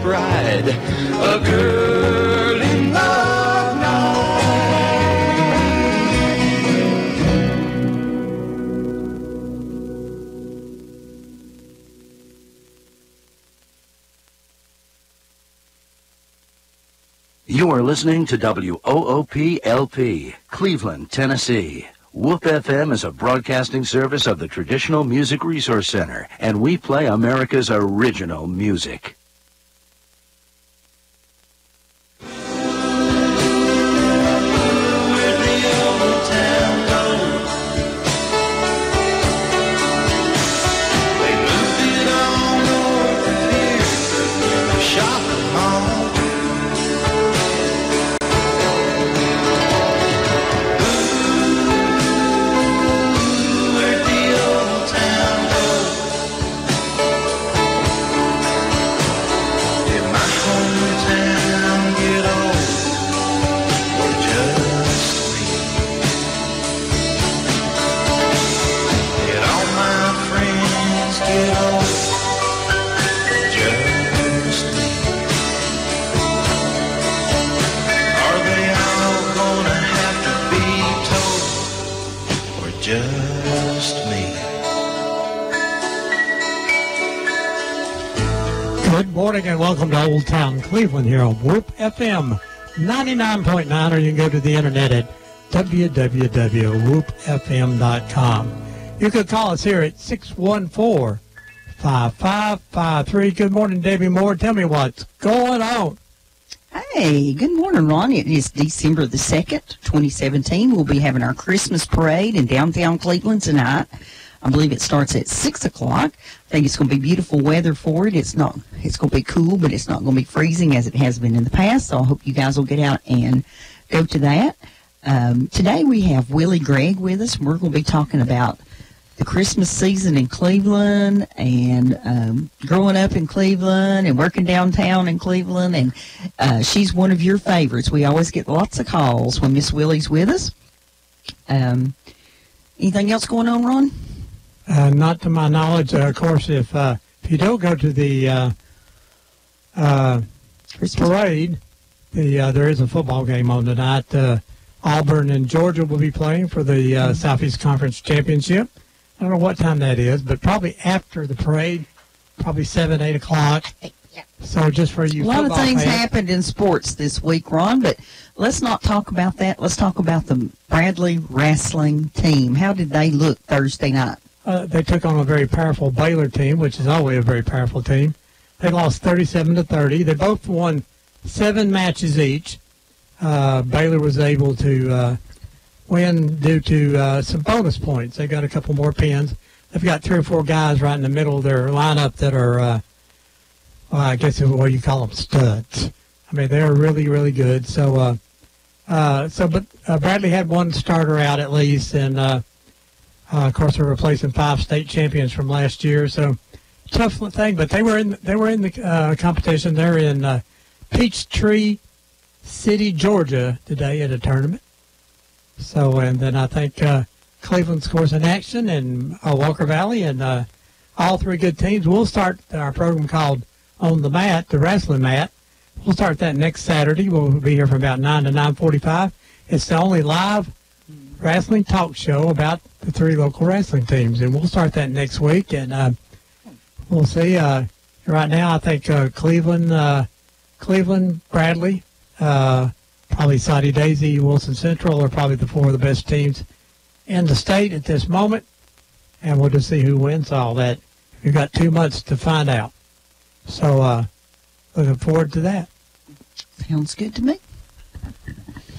bride, a girl in love now. You are listening to WOOP-LP, Cleveland, Tennessee. WOOP FM is a broadcasting service of the Traditional Music Resource Center, and we play America's original music. Good morning and welcome to Old Town Cleveland here on WOOP FM 99.9, or you can go to the internet at www.woopfm.com. You can call us here at 614-5553. Good morning, Debbie Moore. Tell me what's going on. Hey, good morning, Ron. It is December the 2nd, 2017. We'll be having our Christmas parade in downtown Cleveland tonight. I believe it starts at 6 o'clock. I think it's going to be beautiful weather for it. It's going to be cool, but it's not going to be freezing as it has been in the past. So I hope you guys will get out and go to that. Today we have Willie Gregg with us. We're going to be talking about the Christmas season in Cleveland and growing up in Cleveland and working downtown in Cleveland. And she's one of your favorites. We always get lots of calls when Miss Willie's with us. Anything else going on, Ron? Not to my knowledge. Of course, if you don't go to the parade, there is a football game on tonight. Auburn and Georgia will be playing for the Southeast Conference Championship. I don't know what time that is, but probably after the parade, probably 7, 8 o'clock. So just for you, a lot of things happened in sports this week, Ron, but let's not talk about that. Let's talk about the Bradley wrestling team. How did they look Thursday night? They took on a very powerful Baylor team, which is always a very powerful team. They lost 37-30. They both won 7 matches each. Baylor was able to win due to some bonus points. They got a couple more pins. They've got 3 or 4 guys right in the middle of their lineup that are, I guess what you call them, studs. I mean, they're really, really good. But Bradley had one starter out at least, and of course, they're replacing 5 state champions from last year. So tough thing, but they were in the competition. They're in Peachtree City, Georgia today at a tournament. So, and then I think Cleveland's, of course, in action, and Walker Valley, and all 3 good teams. We'll start our program called On the Mat, the wrestling mat. We'll start that next Saturday. We'll be here from about 9 to 9:45. It's the only live wrestling talk show about the 3 local wrestling teams, and we'll start that next week, and we'll see. Right now, I think Cleveland, Bradley, probably Soddy Daisy, Wilson Central are probably the 4 of the best teams in the state at this moment, and we'll just see who wins all that. We've got 2 months to find out. So looking forward to that. Sounds good to me.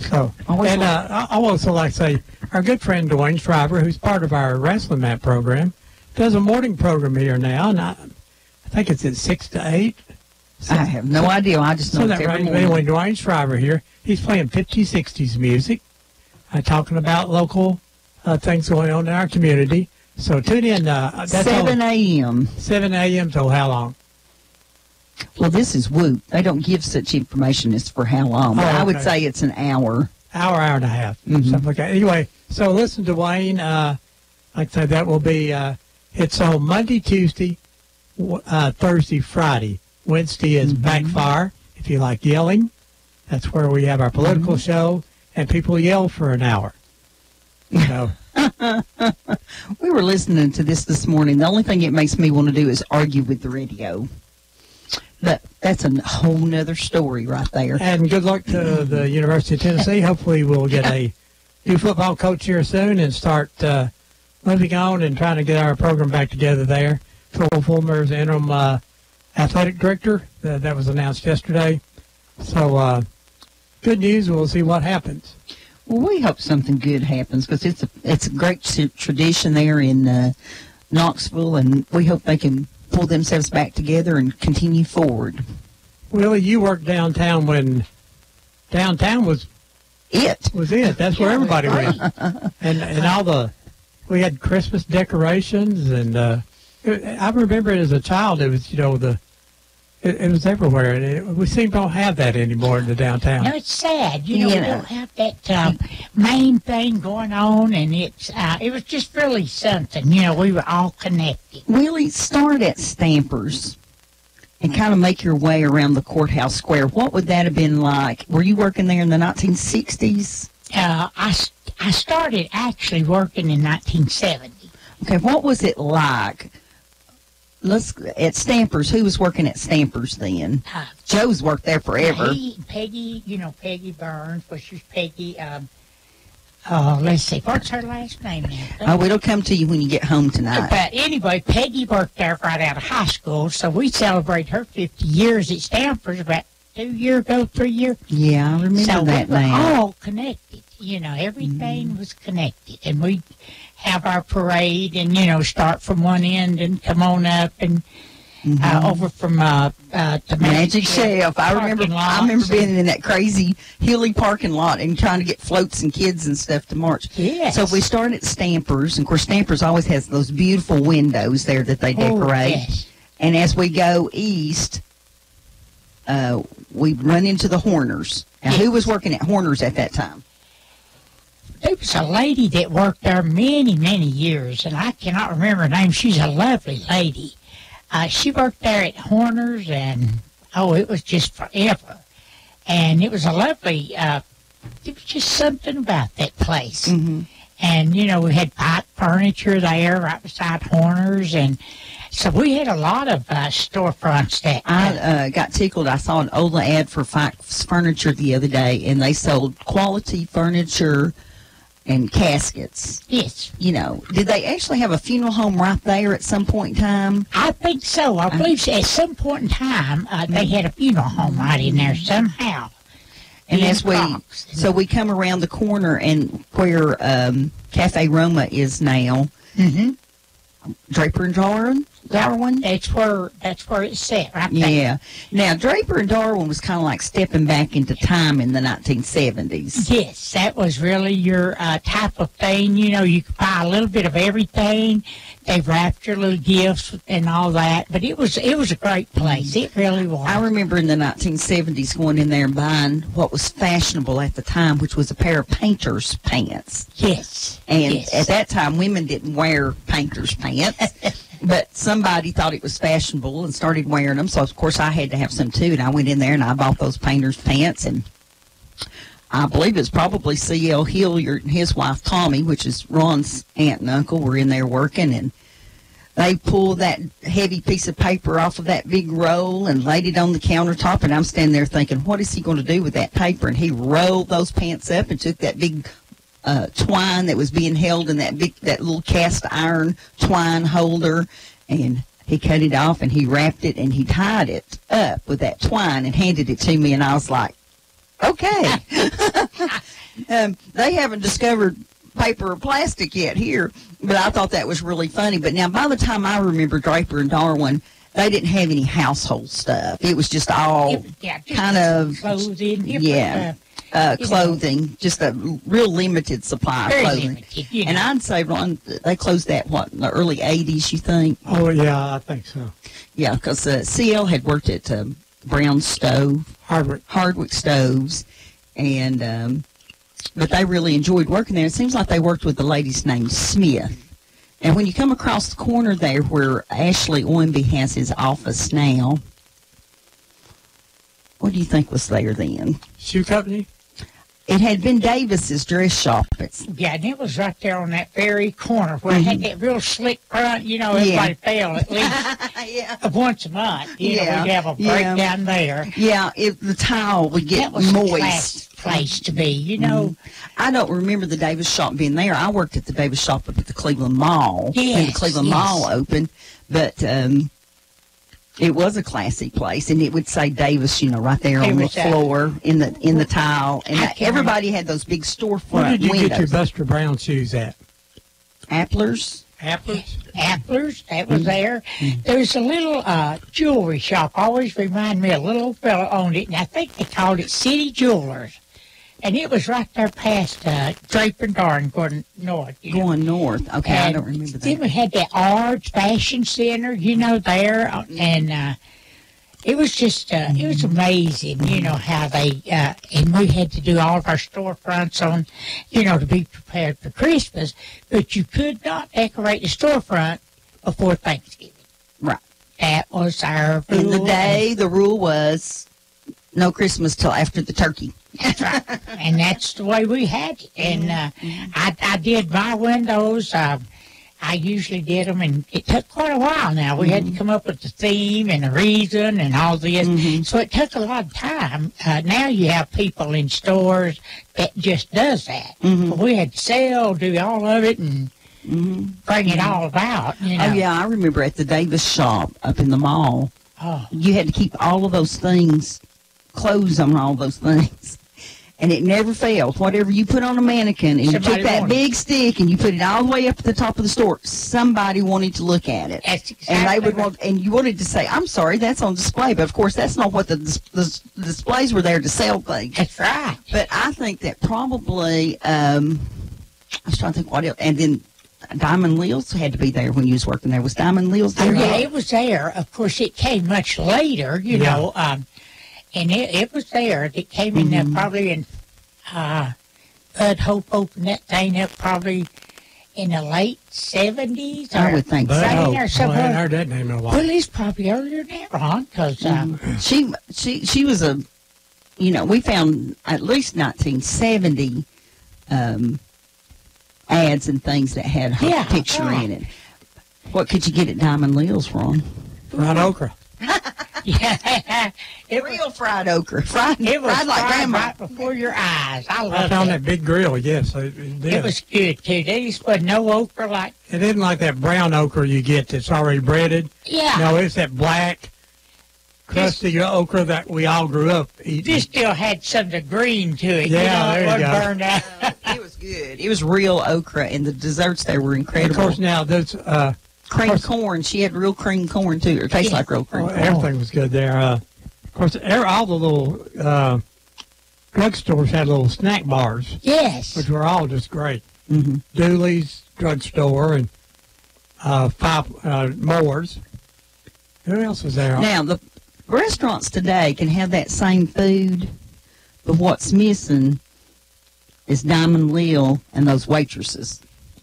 So, and I also like to say, our good friend Dwayne Shriver, who's part of our wrestling mat program, does a morning program here now, and I think it's at 6 to 8. I have no idea. I just know it's every morning. Anyway, Dwayne Shriver here, he's playing 50s, 60s music, talking about local things going on in our community. So tune in. That's 7 a.m. 7 a.m. till how long? Well, this is WOOP. They don't give such information as for how long, but I would say it's an hour. Hour and a half, something like that. Anyway, so listen to Wayne. Like I said, that will be, it's on Monday, Tuesday, Thursday, Friday. Wednesday is Backfire. If you like yelling, that's where we have our political show, and people yell for an hour. So We were listening to this morning. The only thing it makes me want to do is argue with the radio. But that's a whole nother story right there. and good luck to the University of Tennessee. Hopefully we'll get a new football coach here soon and start moving on and trying to get our program back together there. Phil Fulmer is the interim athletic director. That was announced yesterday. So good news. We'll see what happens. Well, we hope something good happens because it's a great tradition there in Knoxville, and we hope they can pull themselves back together and continue forward. Willie, you worked downtown when downtown was it. That's where everybody went. And we had Christmas decorations, and I remember it as a child. It was, it was everywhere, and we seem to don't have that anymore in the downtown. No, it's sad. We don't have that main thing going on, and it was just really something. We were all connected. Willie, start at Stampers and kind of make your way around the courthouse square. What would that have been like? Were you working there in the 1960s? I started actually working in 1970. Okay, what was it like? At Stampers. Who was working at Stampers then? Joe's worked there forever. Peggy, Peggy Burns, which was Peggy. Let's see, what's her last name now? Oh, it'll come to you when you get home tonight. But anyway, Peggy worked there right out of high school, so we celebrate her 50 years at Stampers about 3 years ago. Yeah, I remember so that we were now. all connected. Everything was connected, and we have our parade and start from one end and come on up and over from the Magic Shelf. I remember being in that crazy hilly parking lot and trying to get floats and kids and stuff to march. Yes. So we start at Stampers, and of course Stampers always has those beautiful windows there that they decorate. Yes. And as we go east, we run into the Horners. Now, who was working at Horners at that time? There was a lady that worked there many, many years, and I cannot remember her name. She's a lovely lady. She worked there at Horners, and, it was just forever. And it was a lovely, it was just something about that place. Mm-hmm. And, we had Pike Furniture there right beside Horners, and so we had a lot of storefronts that... I got tickled. I saw an Ola ad for Pike's Furniture the other day, and they sold quality furniture and caskets. Yes. Did they actually have a funeral home right there at some point in time? I think so. I believe at some point in time they had a funeral home right in there somehow. And so we come around the corner and where Cafe Roma is now, Draper and Darwin. That's where it's set right there. Yeah. Now Draper and Darwin was kind of like stepping back into time in the 1970s. Yes, that was really your type of thing. You could buy a little bit of everything. They wrapped your little gifts and all that. But it was a great place. It really was. I remember in the 1970s going in there and buying what was fashionable at the time, which was a pair of painter's pants. Yes. And at that time, women didn't wear painter's pants. But somebody thought it was fashionable and started wearing them. So, of course, I had to have some, too. And I went in there and I bought those painter's pants. And I believe it's probably C.L. Hilliard and his wife, Tommy, which is Ron's aunt and uncle, were in there working. And they pulled that heavy piece of paper off of that big roll and laid it on the countertop. And I'm standing there thinking, what is he going to do with that paper? And he rolled those pants up and took that big twine that was being held in that little cast iron twine holder, and he cut it off and he wrapped it and he tied it up with that twine and handed it to me, and I was like, okay. They haven't discovered paper or plastic yet here, but I thought that was really funny. But now by the time I remember Draper and Darwin, they didn't have any household stuff. It was just all kind of clothing, clothing, just a real limited supply of clothing. Limited, And I'd say, Ron, they closed that, in the early 80s, you think? Oh, yeah, I think so. Yeah, because CL had worked at Brown Stove, Hardwick Stoves, and but they really enjoyed working there. It seems like they worked with the ladies named Smith. And when you come across the corner there where Ashley Oinby has his office now, what do you think was there then? Shoe company? It had been Davis's dress shop. Yeah, and it was right there on that very corner where it had that real slick front. You know, everybody fell at least once a month. You know, we'd have a break down there. Yeah, the tile would get that was moist. The class place to be, you know. I don't remember the Davis shop being there. I worked at the Davis shop up at the Cleveland Mall when the Cleveland Mall opened, but it was a classy place, and it would say Davis, you know, right there on the floor in the tile, and everybody had those big storefront Where did you windows. get your Buster Brown shoes at? Applers. Applers, that was there. There was a little jewelry shop. Always remind me, a little old fella owned it, and I think they called it City Jewelers. And it was right there past Draper and Darn going north. Going north. Okay, and I don't remember that. Then we had that Ards Fashion Center, you know, there. And it was just, it was amazing, you know, how they, and we had to do all of our storefronts on, you know, to be prepared for Christmas. But you could not decorate the storefront before Thanksgiving. Right. That was our rule. And the rule was no Christmas till after the turkey. That's right. And that's the way we had it. And I did my windows. I usually did them, and it took quite a while now. We had to come up with the theme and the reason and all this. So it took a lot of time. Now you have people in stores that just does that. But we had to sell, do all of it, and bring it all about. You know? Oh, yeah, I remember at the Davis shop up in the mall, you had to keep all of those things, clothes on all those things. And it never failed. Whatever you put on a mannequin, and Somebody you took that wanted big stick and you put it all the way up at the top of the store, somebody wanted to look at it. That's exactly and they would right. want, and you wanted to say, "I'm sorry, that's on display." But of course, that's not what the displays were there to sell things. That's right. But I think that probably, I was trying to think what else, and then Diamond Leals had to be there when you was working there. Was Diamond Leals there? Yeah, it was there. Of course, it came much later, you know. And it was there. It came in there probably in, Bud Hope opened that thing up probably in the late 70s. I would think so. Bud Hope. Or I something. hadn't heard that name in a while. Well, it's probably earlier than that, Ron, because She was a, you know, we found at least 1970 ads and things that had her picture in it. What could you get at Diamond Leals, Ron? Fried okra. yeah, it was, Real fried okra. Fried it was like fried grandma. right before your eyes. I Right loved on it. that big grill, yes. It did. It was good, too. They just put no okra like, It isn't like that brown okra you get that's already breaded. yeah. No, it's that black, crusty okra that we all grew up eating. This still had some of the green to it. Yeah, you know, there it you wasn't go. burned out. It was good. It was real okra, and the desserts there were Of incredible. course, now there's Cream corn. She had real cream corn, too. It tastes like real cream corn. everything was good there. Of course, all the little drugstores had little snack bars, Yes. which were all just great. Mm-hmm. Dooley's drugstore and Moore's. Who else was there? Now, the restaurants today can have that same food, but what's missing is Diamond Leal and those waitresses.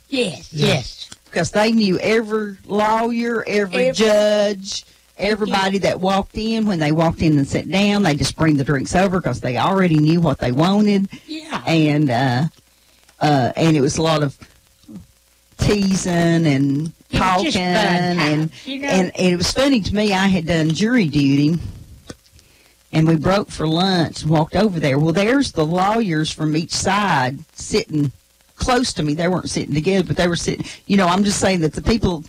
Yes, Yeah. yes. Because they knew every lawyer, every judge, everybody that walked in. When they walked in and sat down, they just bring the drinks over because they already knew what they wanted. Yeah. And it was a lot of teasing and It was talking, just fun and times, you know? and it was funny to me. I had done jury duty, and we broke for lunch and walked over there. Well, there's the lawyers from each side sitting close to me. They weren't sitting together, but they were sitting. You know, I'm just saying that the people,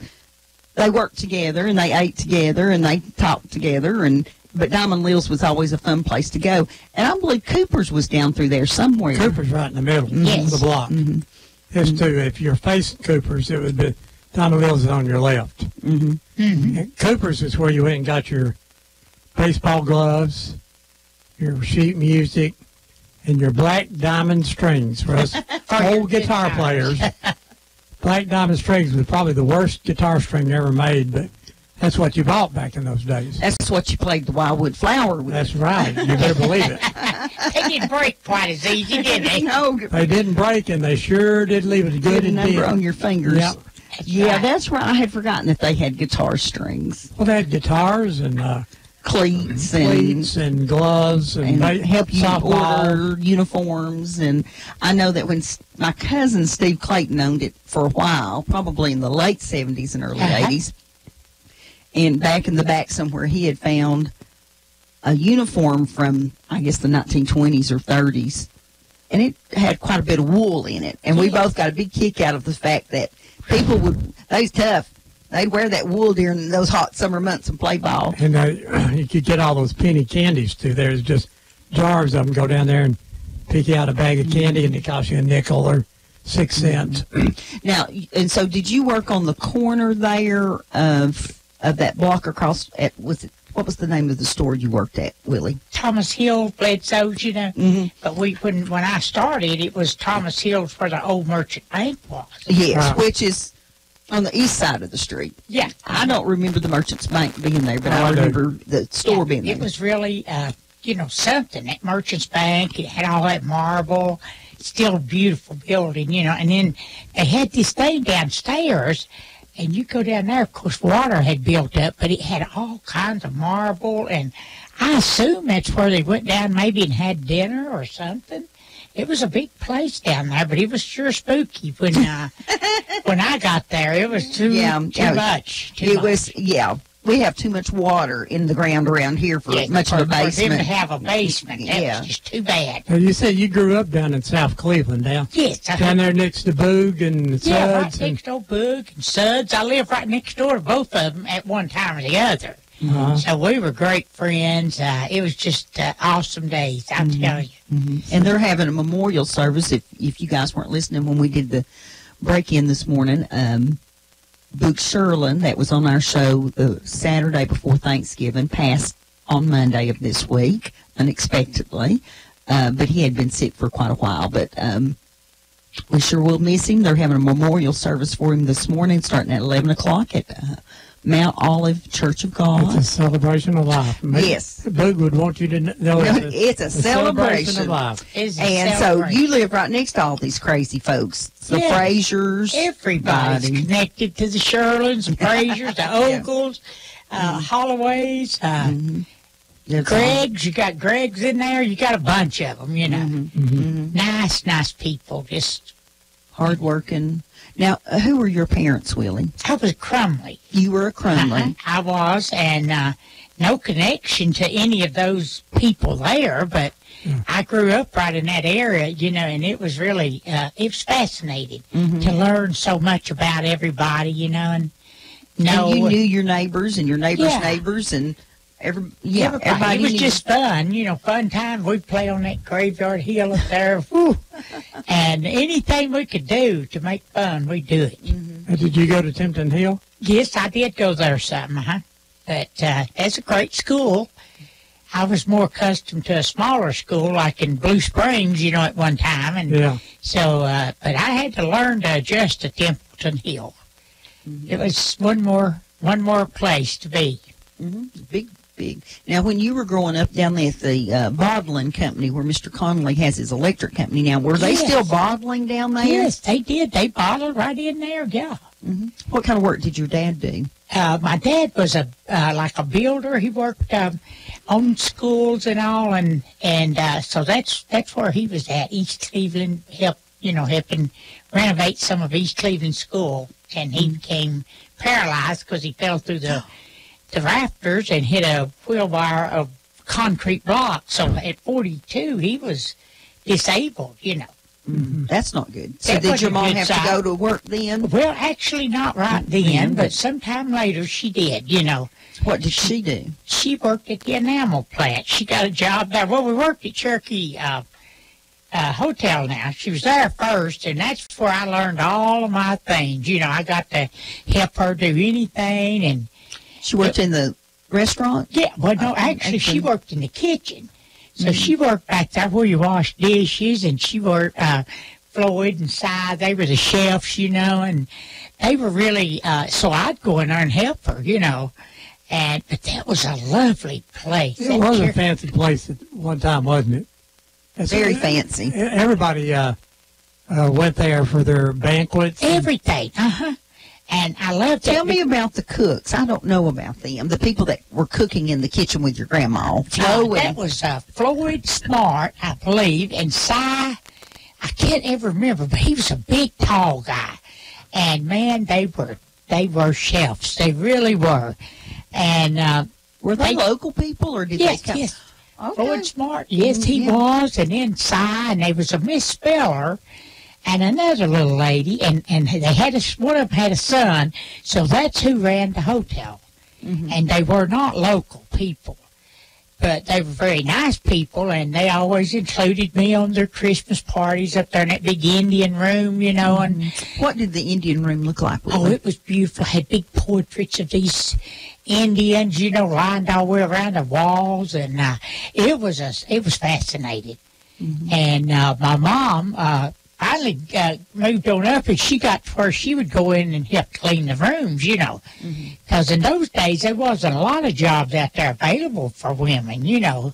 they worked together and they ate together and they talked together. But Diamond Leal's was always a fun place to go. And I believe Cooper's was down through there somewhere. Cooper's right in the middle Yes. of the block. It's too. If you're facing Cooper's, it would be Diamond Leal's is on your left. And Cooper's is where you went and got your baseball gloves, your sheet music, and your black diamond strings for us old guitar players. Black diamond strings was probably the worst guitar string ever made, but that's what you bought back in those days. That's what you played the Wildwood Flower with. That's right. You better believe it. They didn't break quite as easy, did they? No, They didn't break, and they sure did leave it good good and number did. on your fingers. Yep. Yeah, right. that's right. I had forgotten that they had guitar strings. Well, they had guitars and cleats and gloves and help you softball. order uniforms. And I know that when my cousin Steve Clayton owned it for a while, probably in the late 70s and early 80s, and back in the back somewhere he had found a uniform from, I guess, the 1920s or 30s, and it had quite a bit of wool in it. And we both got a big kick out of the fact that people they was tough. They'd wear that wool during those hot summer months and play ball. And you could get all those penny candies, too. There's just jars of them. Go down there and pick out a bag of candy, and it costs you a nickel or 6 cents. Now, and so did you work on the corner there of that block across what was the name of the store you worked at, Willie? Thomas Hill, Bledsoe's, you know. Mm-hmm. But when I started, it was Thomas Hill's where the old Merchant Bank was. Yes, which is on the east side of the street. Yeah. I don't remember the Merchant's Bank being there, but I remember the store being there. It was really, something. That Merchant's Bank, it had all that marble. Still a beautiful building, and then they had this thing downstairs, and you go down there, of course, water had built up, but it had all kinds of marble, and I assume that's where they went down maybe and had dinner or something. It was a big place down there, but it was sure spooky when when I got there. It was too much. We have too much water in the ground around here for much of a basement. For them to have a basement, that was just too bad. Now, you said you grew up down in South Cleveland, down? Yes. Down there next to Boog and Suds? Yeah, right next door, Boog and Suds. I lived right next door to both of them at one time or the other. Uh-huh. So we were great friends. It was just awesome days, I tell you. Mm-hmm. And they're having a memorial service. If you guys weren't listening when we did the break-in this morning, Boog Sherlin, that was on our show the Saturday before Thanksgiving, passed on Monday of this week, unexpectedly. But he had been sick for quite a while. But we sure will miss him. They're having a memorial service for him this morning, starting at 11 o'clock at Mount Olive Church of God. It's a celebration of life. Yes. Boog would want you to know it's a celebration of life. So you live right next to all these crazy folks. The Frasers. Everybody's connected to the Sherlins, the Frasers, the Ogles, Holloways, Greg's. You got Greg's in there. You got a bunch of them, Nice people, just hardworking. Now, who were your parents, Willie? I was a Crumley. You were a Crumley. I was, and no connection to any of those people there, but I grew up right in that area, and it was really, it was fascinating to learn so much about everybody, and know. And you knew your neighbors and your neighbors' neighbors and everybody. It was just fun, fun time. We'd play on that graveyard hill up there. And anything we could do to make fun, we'd do it. Did you go to Tempton Hill? Yes, I did go there some, But that's a great school. I was more accustomed to a smaller school, like in Blue Springs, at one time. And so, but I had to learn to adjust to Templeton Hill. It was one more place to be. Big. Now, when you were growing up down there at the bottling company where Mr. Connolly has his electric company now, were they still bottling down there? Yes, they did. They bottled right in there, yeah. What kind of work did your dad do? My dad was like a builder. He worked on schools and all, and so that's where he was at. East Cleveland helping renovate some of East Cleveland School, and he became paralyzed because he fell through the rafters and hit a wheelbarrow of concrete block. So at 42, he was disabled, That's not good. So did your mom have to go to work then? Well, actually not right then, but sometime later she did, What did she do? She worked at the enamel plant. She got a job there. Well, we worked at Cherokee Hotel now. She was there first, and that's where I learned all of my things. I got to help her do anything, and she worked in the restaurant? Yeah, well, no, actually, she worked in the kitchen. So she worked back there where you wash dishes, and she worked, Floyd and Si, they were the chefs, and they were really, so I'd go in there and help her, but that was a lovely place. It was a fancy place at one time, wasn't it? Very fancy. Everybody went there for their banquets. Everything, And I loved it. Tell me about the cooks. I don't know about them. The people that were cooking in the kitchen with your grandma. That was Floyd Smart, I believe, and Cy. I can't ever remember, but he was a big, tall guy. And man, they were chefs. They really were. And were they local people, or did they come? Yes. Okay. Floyd Smart, yes, he was. And then Cy, and there was a Miss Speller and another little lady, and they had one of them had a son, so that's who ran the hotel. Mm-hmm. And they were not local people, but they were very nice people, and they always included me on their Christmas parties up there in that big Indian room, you know. And what did the Indian room look like? Oh, it was beautiful. It had big portraits of these Indians, you know, lined all the way around the walls, and it was fascinating. Mm-hmm. And my mom finally moved on up, and she got to where she would go in and help clean the rooms, you know, because in those days there wasn't a lot of jobs out there available for women, you know.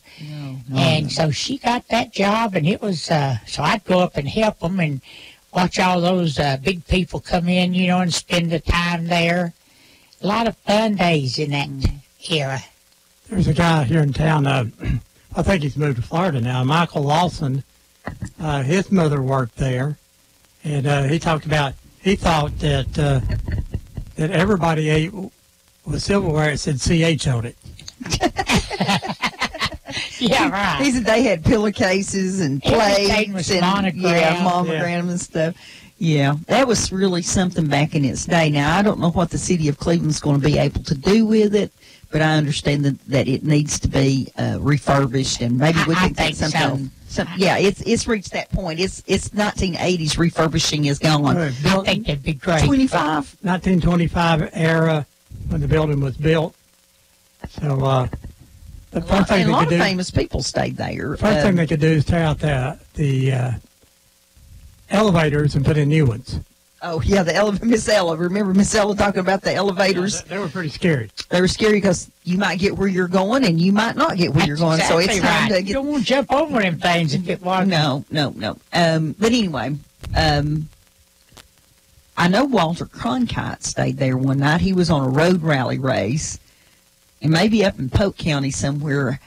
So she got that job, and it was so I'd go up and help them and watch all those big people come in, you know, and spend the time there. A lot of fun days in that era. There's a guy here in town, I think he's moved to Florida now, Michael Lawson. His mother worked there, and he thought that that everybody ate with silverware that said CH on it. Yeah, right. He said they had pillowcases and plates and monogram and stuff. Yeah, that was really something back in its day. Now, I don't know what the city of Cleveland's going to be able to do with it, but I understand that it needs to be refurbished, and maybe we can get something. So. Yeah, it's reached that point. It's 1980s refurbishing is gone. I think that'd be great. 1925 era when the building was built. So the first thing a lot of famous people stayed there. First thing they could do is tear out the elevators and put in new ones. Oh, yeah, Miss Ella. Remember Miss Ella talking about the elevators? Yeah, they were pretty scary. They were scary because you might get where you're going and you might not get where you're going. Exactly, so it's time to get... You don't want to jump over them things if it was. No. But anyway, I know Walter Cronkite stayed there one night. He was on a road rally race, and maybe up in Polk County somewhere,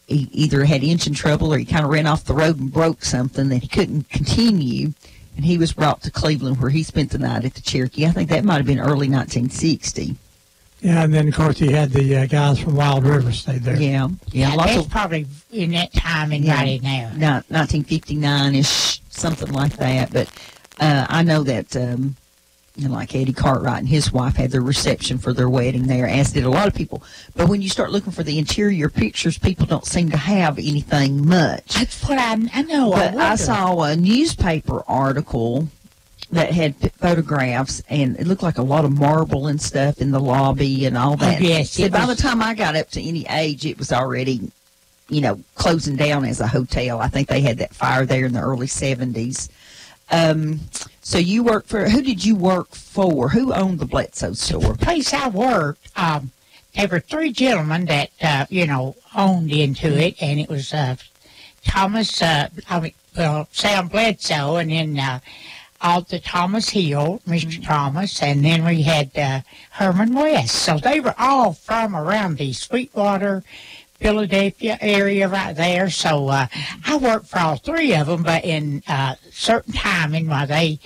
he either had engine trouble or he kind of ran off the road and broke something that he couldn't continue. And he was brought to Cleveland, where he spent the night at the Cherokee. I think that might have been early 1960. Yeah, and then, of course, he had the guys from Wild River stayed there. Yeah. That's probably in that time and right in there. 1959-ish, something like that. But I know that, like Eddie Cartwright and his wife had their reception for their wedding there, as did a lot of people. But when you start looking for the interior pictures, people don't seem to have anything much. That's what I know. But I saw a newspaper article that had photographs, and it looked like a lot of marble and stuff in the lobby and all that. Oh, yes. So by the time I got up to any age, it was already, closing down as a hotel. I think they had that fire there in the early 70s. So you worked for, who did you work for? Who owned the Bledsoe store? The place I worked, there were three gentlemen that, owned into it, and it was Sam Bledsoe, and then Alta Thomas Hill, Mr. Thomas, and then we had Herman West. So they were all from around the Sweetwater, Philadelphia area right there. So I worked for all three of them, but in certain timing while they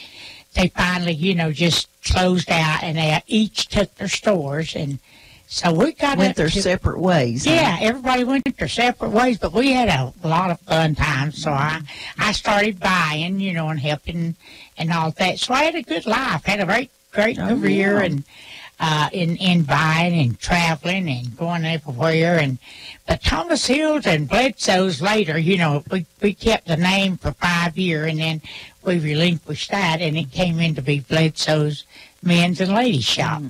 finally, just closed out, and they each took their stores, and so we went their separate ways. Yeah, everybody went their separate ways, but we had a lot of fun times. So I started buying, and helping and all that. So I had a good life, had a great career, and in buying and traveling and going everywhere. But Thomas Hills and Bledsoe's later, we kept the name for 5 years, and then we relinquished that, and it came in to be Bledsoe's Men's and Ladies Shop,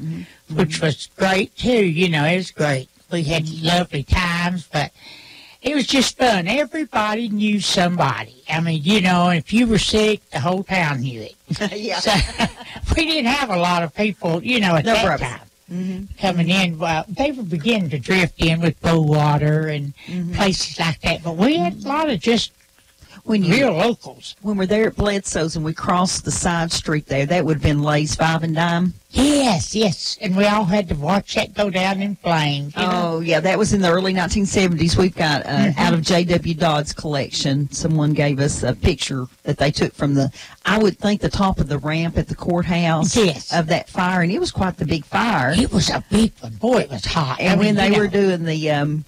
which was great too. It was great. We had lovely times, but it was just fun. Everybody knew somebody. I mean, if you were sick, the whole town knew it. Yeah. So we didn't have a lot of people, at that time coming in. Well, they were beginning to drift in with Bowater and places like that. But we had a lot of just When you real locals. when we're there at Bledsoe's and we crossed the side street there, that would have been Lay's Five and Dime. Yes, yes. And we all had to watch that go down in flames. You know? Oh, yeah, that was in the early 1970s. We've got out of J.W. Dodd's collection. Someone gave us a picture that they took from I would think, the top of the ramp at the courthouse Yes. of that fire, and it was quite the big fire. It was a big one. Boy, it was hot. And when they you were know, doing the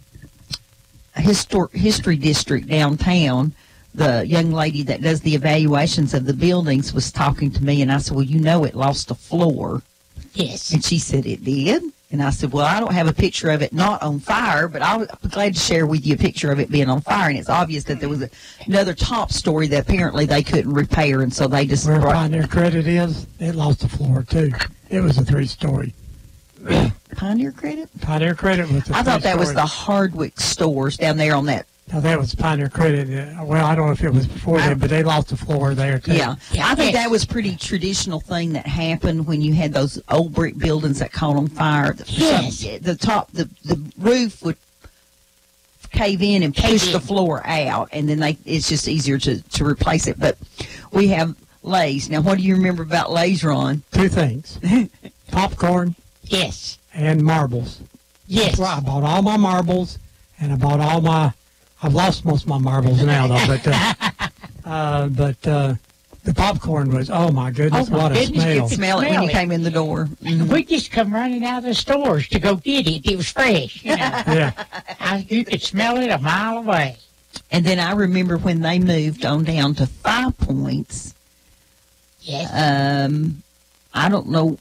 history district downtown, the young lady that does the evaluations of the buildings was talking to me, and I said, well, it lost a floor. Yes. And she said, it did? And I said, well, I don't have a picture of it not on fire, but I'll be glad to share with you a picture of it being on fire. And it's obvious that there was another top story that apparently they couldn't repair, and so they just... Where Pioneer Credit is, it lost a floor, too. It was a 3-story. Pioneer Credit? Pioneer Credit was a I thought that was 3-story. the Hardwick stores down there on that. No, that was Pioneer Credit. Well, I don't know if it was before then, but they lost a floor there, too. Yeah. I think that was pretty traditional thing that happened when you had those old brick buildings that caught on fire. Yes. The roof would cave in and push the floor out, and then it's just easier to replace it. But we have Lay's. Now, what do you remember about Lay's, Ron? 2 things. Popcorn Yes. and marbles. Yes. That's why I bought all my marbles, and I bought all my... I've lost most of my marbles now, though, but the popcorn was, oh, my goodness, Oh, my what a goodness, smell. you could Smell it when you came in the door. We just come running out of the stores to go get it. It was fresh, you know. Yeah. You could smell it a mile away. And then I remember when they moved on down to 5 Points. Yes. I don't know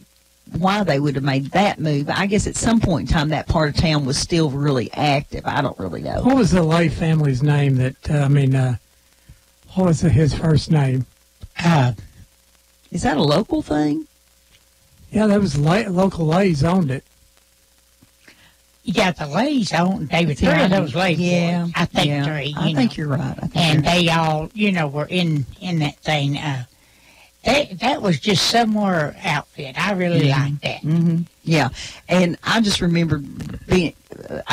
why they would have made that move. I guess at some point in time that part of town was still really active. I don't really know. What was the Lay family's name what was his first name? Is that a local thing? Yeah, that was local Lays owned it. You got the Lays on. They were 3 of those Lays Yeah. boys. I think yeah. 3. I think you're right. And they all, were in that thing. That was just somewhere outfit. I really liked that. Mm-hmm. Yeah. And I just remember I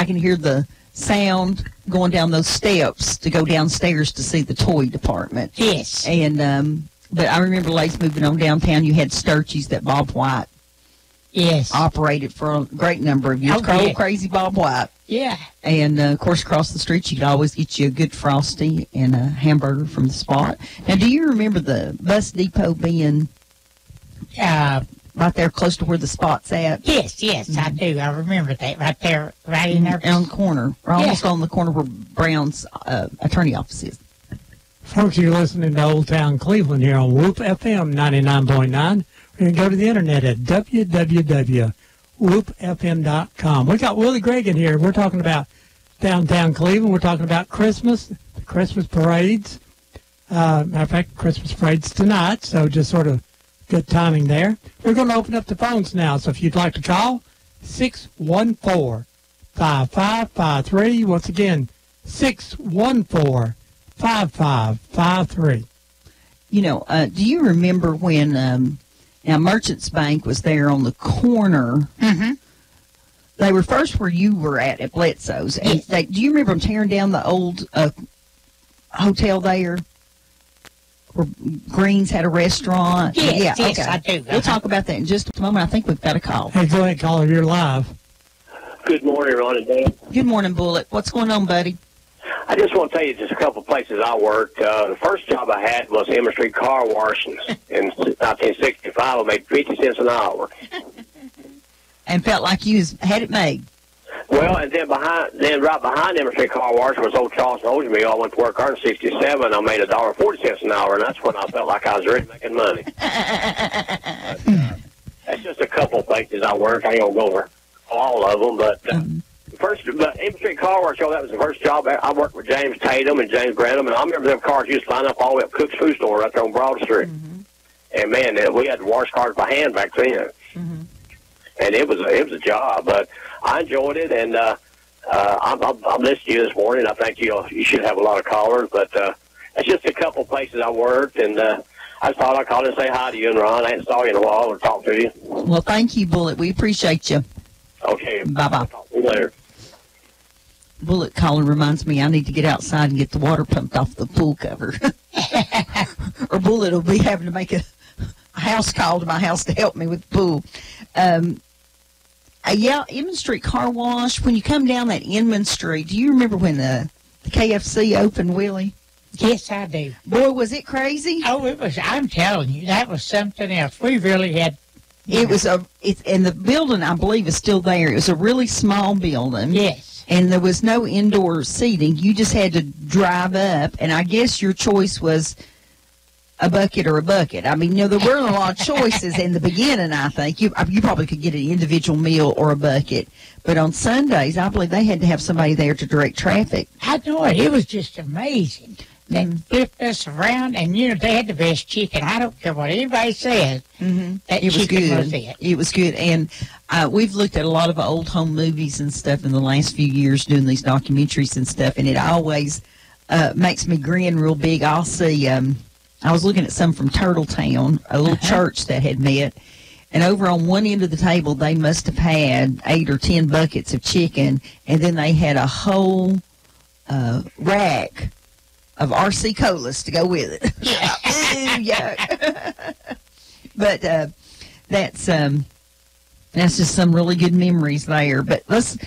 can hear the sound going down those steps to go downstairs to see the toy department. Yes. And, but I remember Lay's moving on downtown. You had Sturchie's that Bob White Yes. operated for a great number of years. Oh, yeah. Crazy Bob White. Yeah. And, of course, across the street, you could always get you a good Frosty and a hamburger from the Spot. Now, do you remember the bus depot being right there close to where the Spot's at? Yes, I do. I remember that right there, right in there. On the corner. Or almost on the corner where Brown's attorney office is. Folks, you're listening to Old Town Cleveland here on Whoop FM 99.9. You can go to the internet at www.whoopfm.com. We got Willie Gregg in here. We're talking about downtown Cleveland. We're talking about Christmas, the Christmas parades. Matter of fact, Christmas parades tonight, so just sort of good timing there. We're going to open up the phones now, so if you'd like to call, 614-5553. Once again, 614-5553. Do you remember when now Merchants Bank was there on the corner? Mm-hmm. They were first where you were at Bledsoe's. And Yes. do you remember them tearing down the old hotel there? Where Greens had a restaurant? Yes, yeah, yes, okay. I do. We'll talk about that in just a moment. I think we've got a call. Hey, go ahead, caller. You're live. Good morning, Ron and Dan. Good morning, Bullet. What's going on, buddy? I just want to tell you just a couple of places I worked. The first job I had was Emory Street Car Wash in 1965. I made 50 cents an hour. And felt like you had it made. Well, and then right behind Emory Street Car Wash was old Charleston Ocean Mill. I went to work there in 67. I made $1.40 an hour, and that's when I felt like I was really making money. But, that's just a couple of places I worked. I ain't gonna go over all of them, but Emory Street Car Wash, that was the first job. I worked with James Tatum and James Grantham, and I remember them cars used to line up all the way up Cook's Food Store right there on Broad Street. Mm-hmm. And man, we had to wash cars by hand back then. Mm-hmm. And it was a job, but I enjoyed it, and I'm listening to you this morning. I think you should have a lot of callers, but it's just a couple places I worked, and I just thought I'd call and say hi to you and Ron. I hadn't saw you in a while or talk to you. Well, thank you, Bullet. We appreciate you. Okay. Bye-bye. Talk to you later. bullet calling reminds me I need to get outside and get the water pumped off the pool cover. Or Bullet will be having to make a house call to my house to help me with the pool. Yeah, Inman Street Car Wash. When you come down that Inman Street, do you remember when the KFC opened, Willie? Yes, I do. Boy, was it crazy! Oh, it was. I'm telling you, that was something else. We really had. It was and the building, I believe, is still there. It was a really small building. Yes. And there was no indoor seating. You just had to drive up, and I guess your choice was a bucket or a bucket. I mean, there weren't a lot of choices in the beginning, I think. You probably could get an individual meal or a bucket. But on Sundays, I believe they had to have somebody there to direct traffic. I know it. It was just amazing. They flipped us around, and, they had the best chicken. I don't care what anybody says. Mm-hmm. That it was chicken good. was it. It was good. And we've looked at a lot of old home movies and stuff in the last few years doing these documentaries and stuff, and it always makes me grin real big. I'll see... I was looking at some from Turtletown, a little church that had met, and over on one end of the table, they must have had 8 or 10 buckets of chicken, and then they had a whole rack of RC Colas to go with it. Ooh, yuck. But that's just some really good memories there. But let's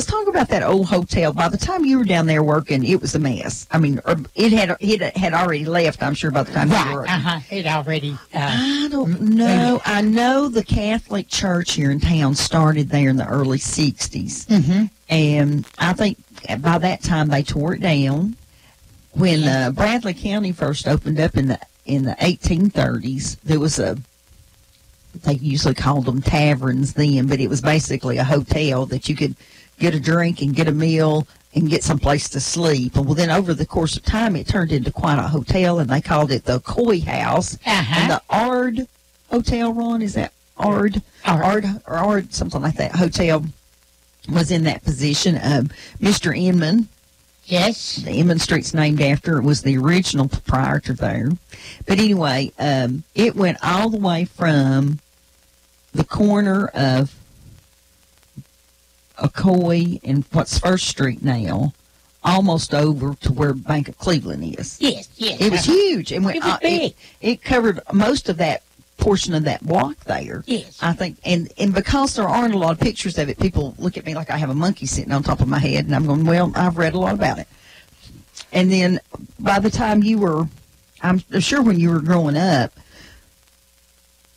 talk about that old hotel. By the time you were down there working, it was a mess. I mean, it had already left, I'm sure, by the time you were working. It already... I don't know. I know the Catholic Church here in town started there in the early 60s. Mm-hmm. And I think by that time they tore it down. When Bradley County first opened up in the 1830s, there was they usually called them taverns then, but it was basically a hotel that you could get a drink and get a meal and get someplace to sleep. Well, then over the course of time, it turned into quite a hotel, and they called it the Coy House. And the Ard Hotel, Ron, is that Ard? Ard, something like that, hotel was in that position. Mr. Inman. Yes. The Inman Street's named after. It was the original proprietor there. But anyway, it went all the way from the corner of Ocoee and what's First Street now, almost over to where Bank of Cleveland is. Yes, yes. It was huge. And it was big. It covered most of that portion of that block there. Yes. I think, and because there aren't a lot of pictures of it, people look at me like I have a monkey sitting on top of my head, and I'm going, well, I've read a lot about it. And then by the time you were, I'm sure when you were growing up,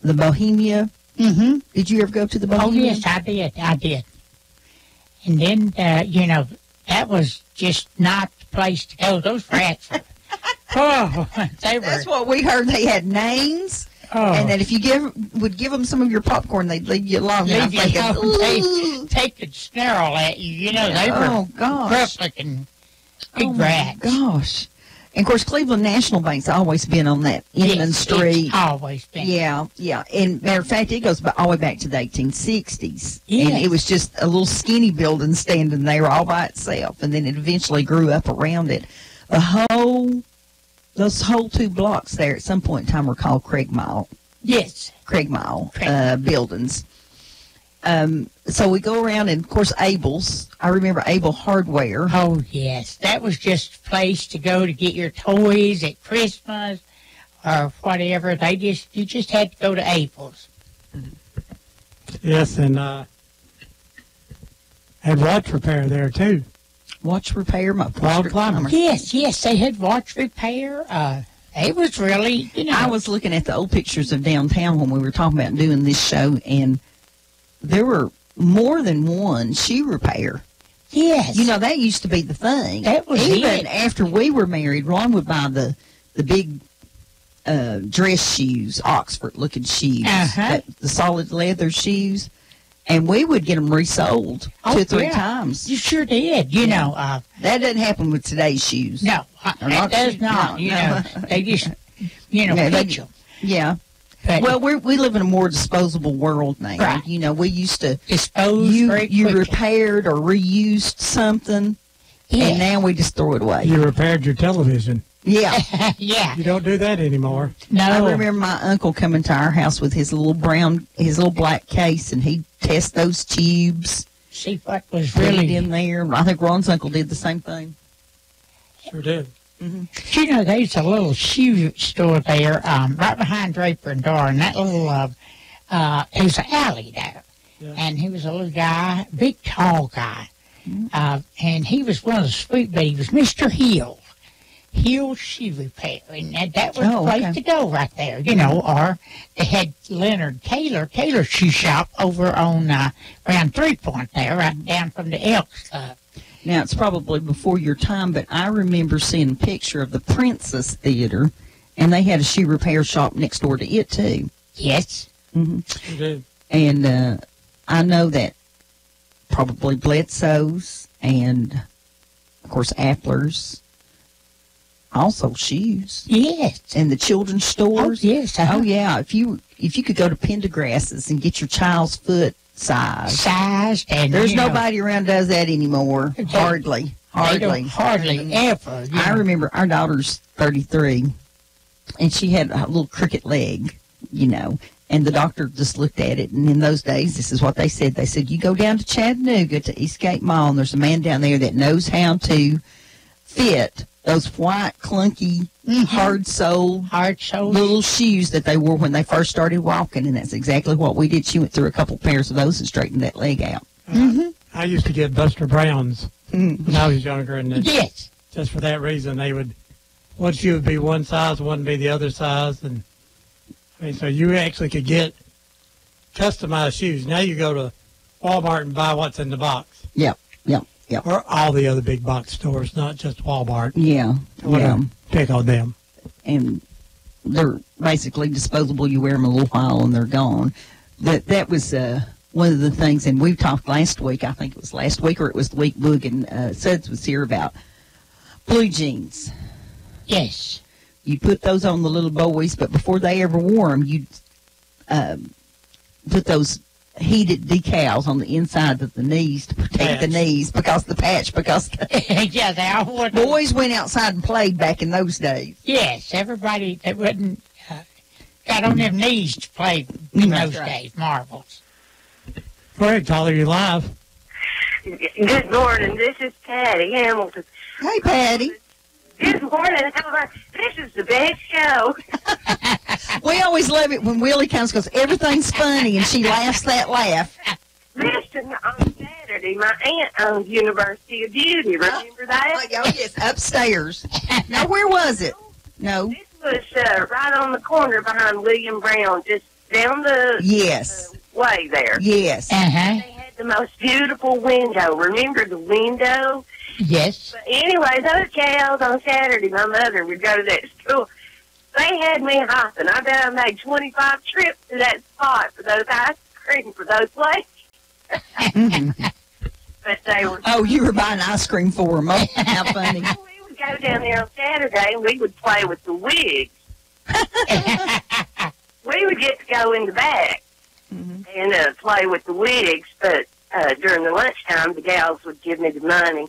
the Bohemia, did you ever go to the Bohemia? Oh, yes, I did. And then, that was just not the place to go. Those rats were, they were. That's what we heard. They had names. Oh. And that if you would give them some of your popcorn, they'd leave you alone. They could snarl at you. They were rough-looking big rats. Gosh. And, of course, Cleveland National Bank's always been on that Inman Street. It's always been. Yeah. And, matter of fact, it goes all the way back to the 1860s. Yes. And it was just a little skinny building standing there all by itself. And then it eventually grew up around it. Those whole 2 blocks there at some point in time were called Craig Mile. Yes. Craig Mile buildings. So we go around, and, of course, Abel's. I remember Abel Hardware. Oh, yes. That was just a place to go to get your toys at Christmas or whatever. You just had to go to Abel's. Yes, and had watch repair there, too. Watch repair, my Wild Climber. Yes, they had watch repair. It was really, I was looking at the old pictures of downtown when we were talking about doing this show, and there were more than one shoe repair. Yes. That used to be the thing. That was Even after we were married, Ron would buy the big dress shoes, Oxford-looking shoes, the solid leather shoes, and we would get them resold 2 or 3 times. You sure did. That doesn't happen with today's shoes. No, it does not. No. They just, pitch them. Yeah. But well, we live in a more disposable world now. Right. We used to dispose very you quickly. repaired or reused something, and now we just throw it away. You repaired your television. Yeah. Yeah. You don't do that anymore. No. I remember my uncle coming to our house with his little black case, and he'd test those tubes. see what was Put it really in there. I think Ron's uncle did the same thing. Sure did. You know, there's a little shoe store there, right behind Draper and Darn. That little, there's an alley there. Yeah. And he was a little guy, big, tall guy. And he was one of the sweet, but he was Mr. Hill. Hill Shoe Repair. And that was the place to go right there, you know. Or they had Leonard Taylor Shoe Shop over on, around 3 Point there, right down from the Elks Club. Now, it's probably before your time, but I remember seeing a picture of the Princess Theater, and they had a shoe repair shop next door to it, too. Yes. Sure did. And I know that probably Bledsoe's and, of course, Appler's, also shoes. Yes. And the children's stores. Oh, yes. Oh, yeah. If you could go to Pendergrass's and get your child's foot sized. And there's nobody around does that anymore. Hardly ever. I remember our daughter's 33, and she had a little crooked leg, you know, and the doctor just looked at it, and in those days, this is what they said. They said, you go down to Chattanooga to Eastgate Mall, and there's a man down there that knows how to fit those white, clunky, hard-soled little shoes that they wore when they first started walking, and that's exactly what we did. She went through a couple pairs of those and straightened that leg out. I used to get Buster Browns when I was younger, and yes, just for that reason, they would, one shoe would be one size, one would be the other size, and I mean, so you actually could get customized shoes. Now you go to Walmart and buy what's in the box. Yep. Or all the other big box stores, not just Walmart. Yeah. Pick on them. And they're basically disposable. You wear them a little while and they're gone. But that was one of the things, and we talked last week, I think it was last week or it was the week Boog and Suds was here about blue jeans. Yes. You put those on the little boys, but before they ever wore them, you'd put those heated decals on the inside of the knees to protect the knees because yeah, they all would. Boys went outside and played back in those days. Yes, everybody that wouldn't got on their knees to play in those days, marbles. Go ahead, caller, you live. Good morning. This is Patty Hamilton. Hey, Patty. Good morning. This is the best show. We always love it when Willie comes because everything's funny and she laughs that laugh. Listen, on Saturday, my aunt owns University of Beauty. Remember that? Oh, yes, upstairs. Now, where was it? No. This was right on the corner behind William Brown, just down the way there. Yes. Uh-huh. They had the most beautiful window. Remember the window? Yes. But anyway, those gals on Saturday, my mother would go to that school. They had me hopping. I bet I made 25 trips to that spot for those ice cream for those places. But they were... Oh, you were buying ice cream for them. Oh, how funny. We would go down there on Saturday, and we would play with the wigs. We would get to go in the back and play with the wigs, but during the lunchtime, the gals would give me the money,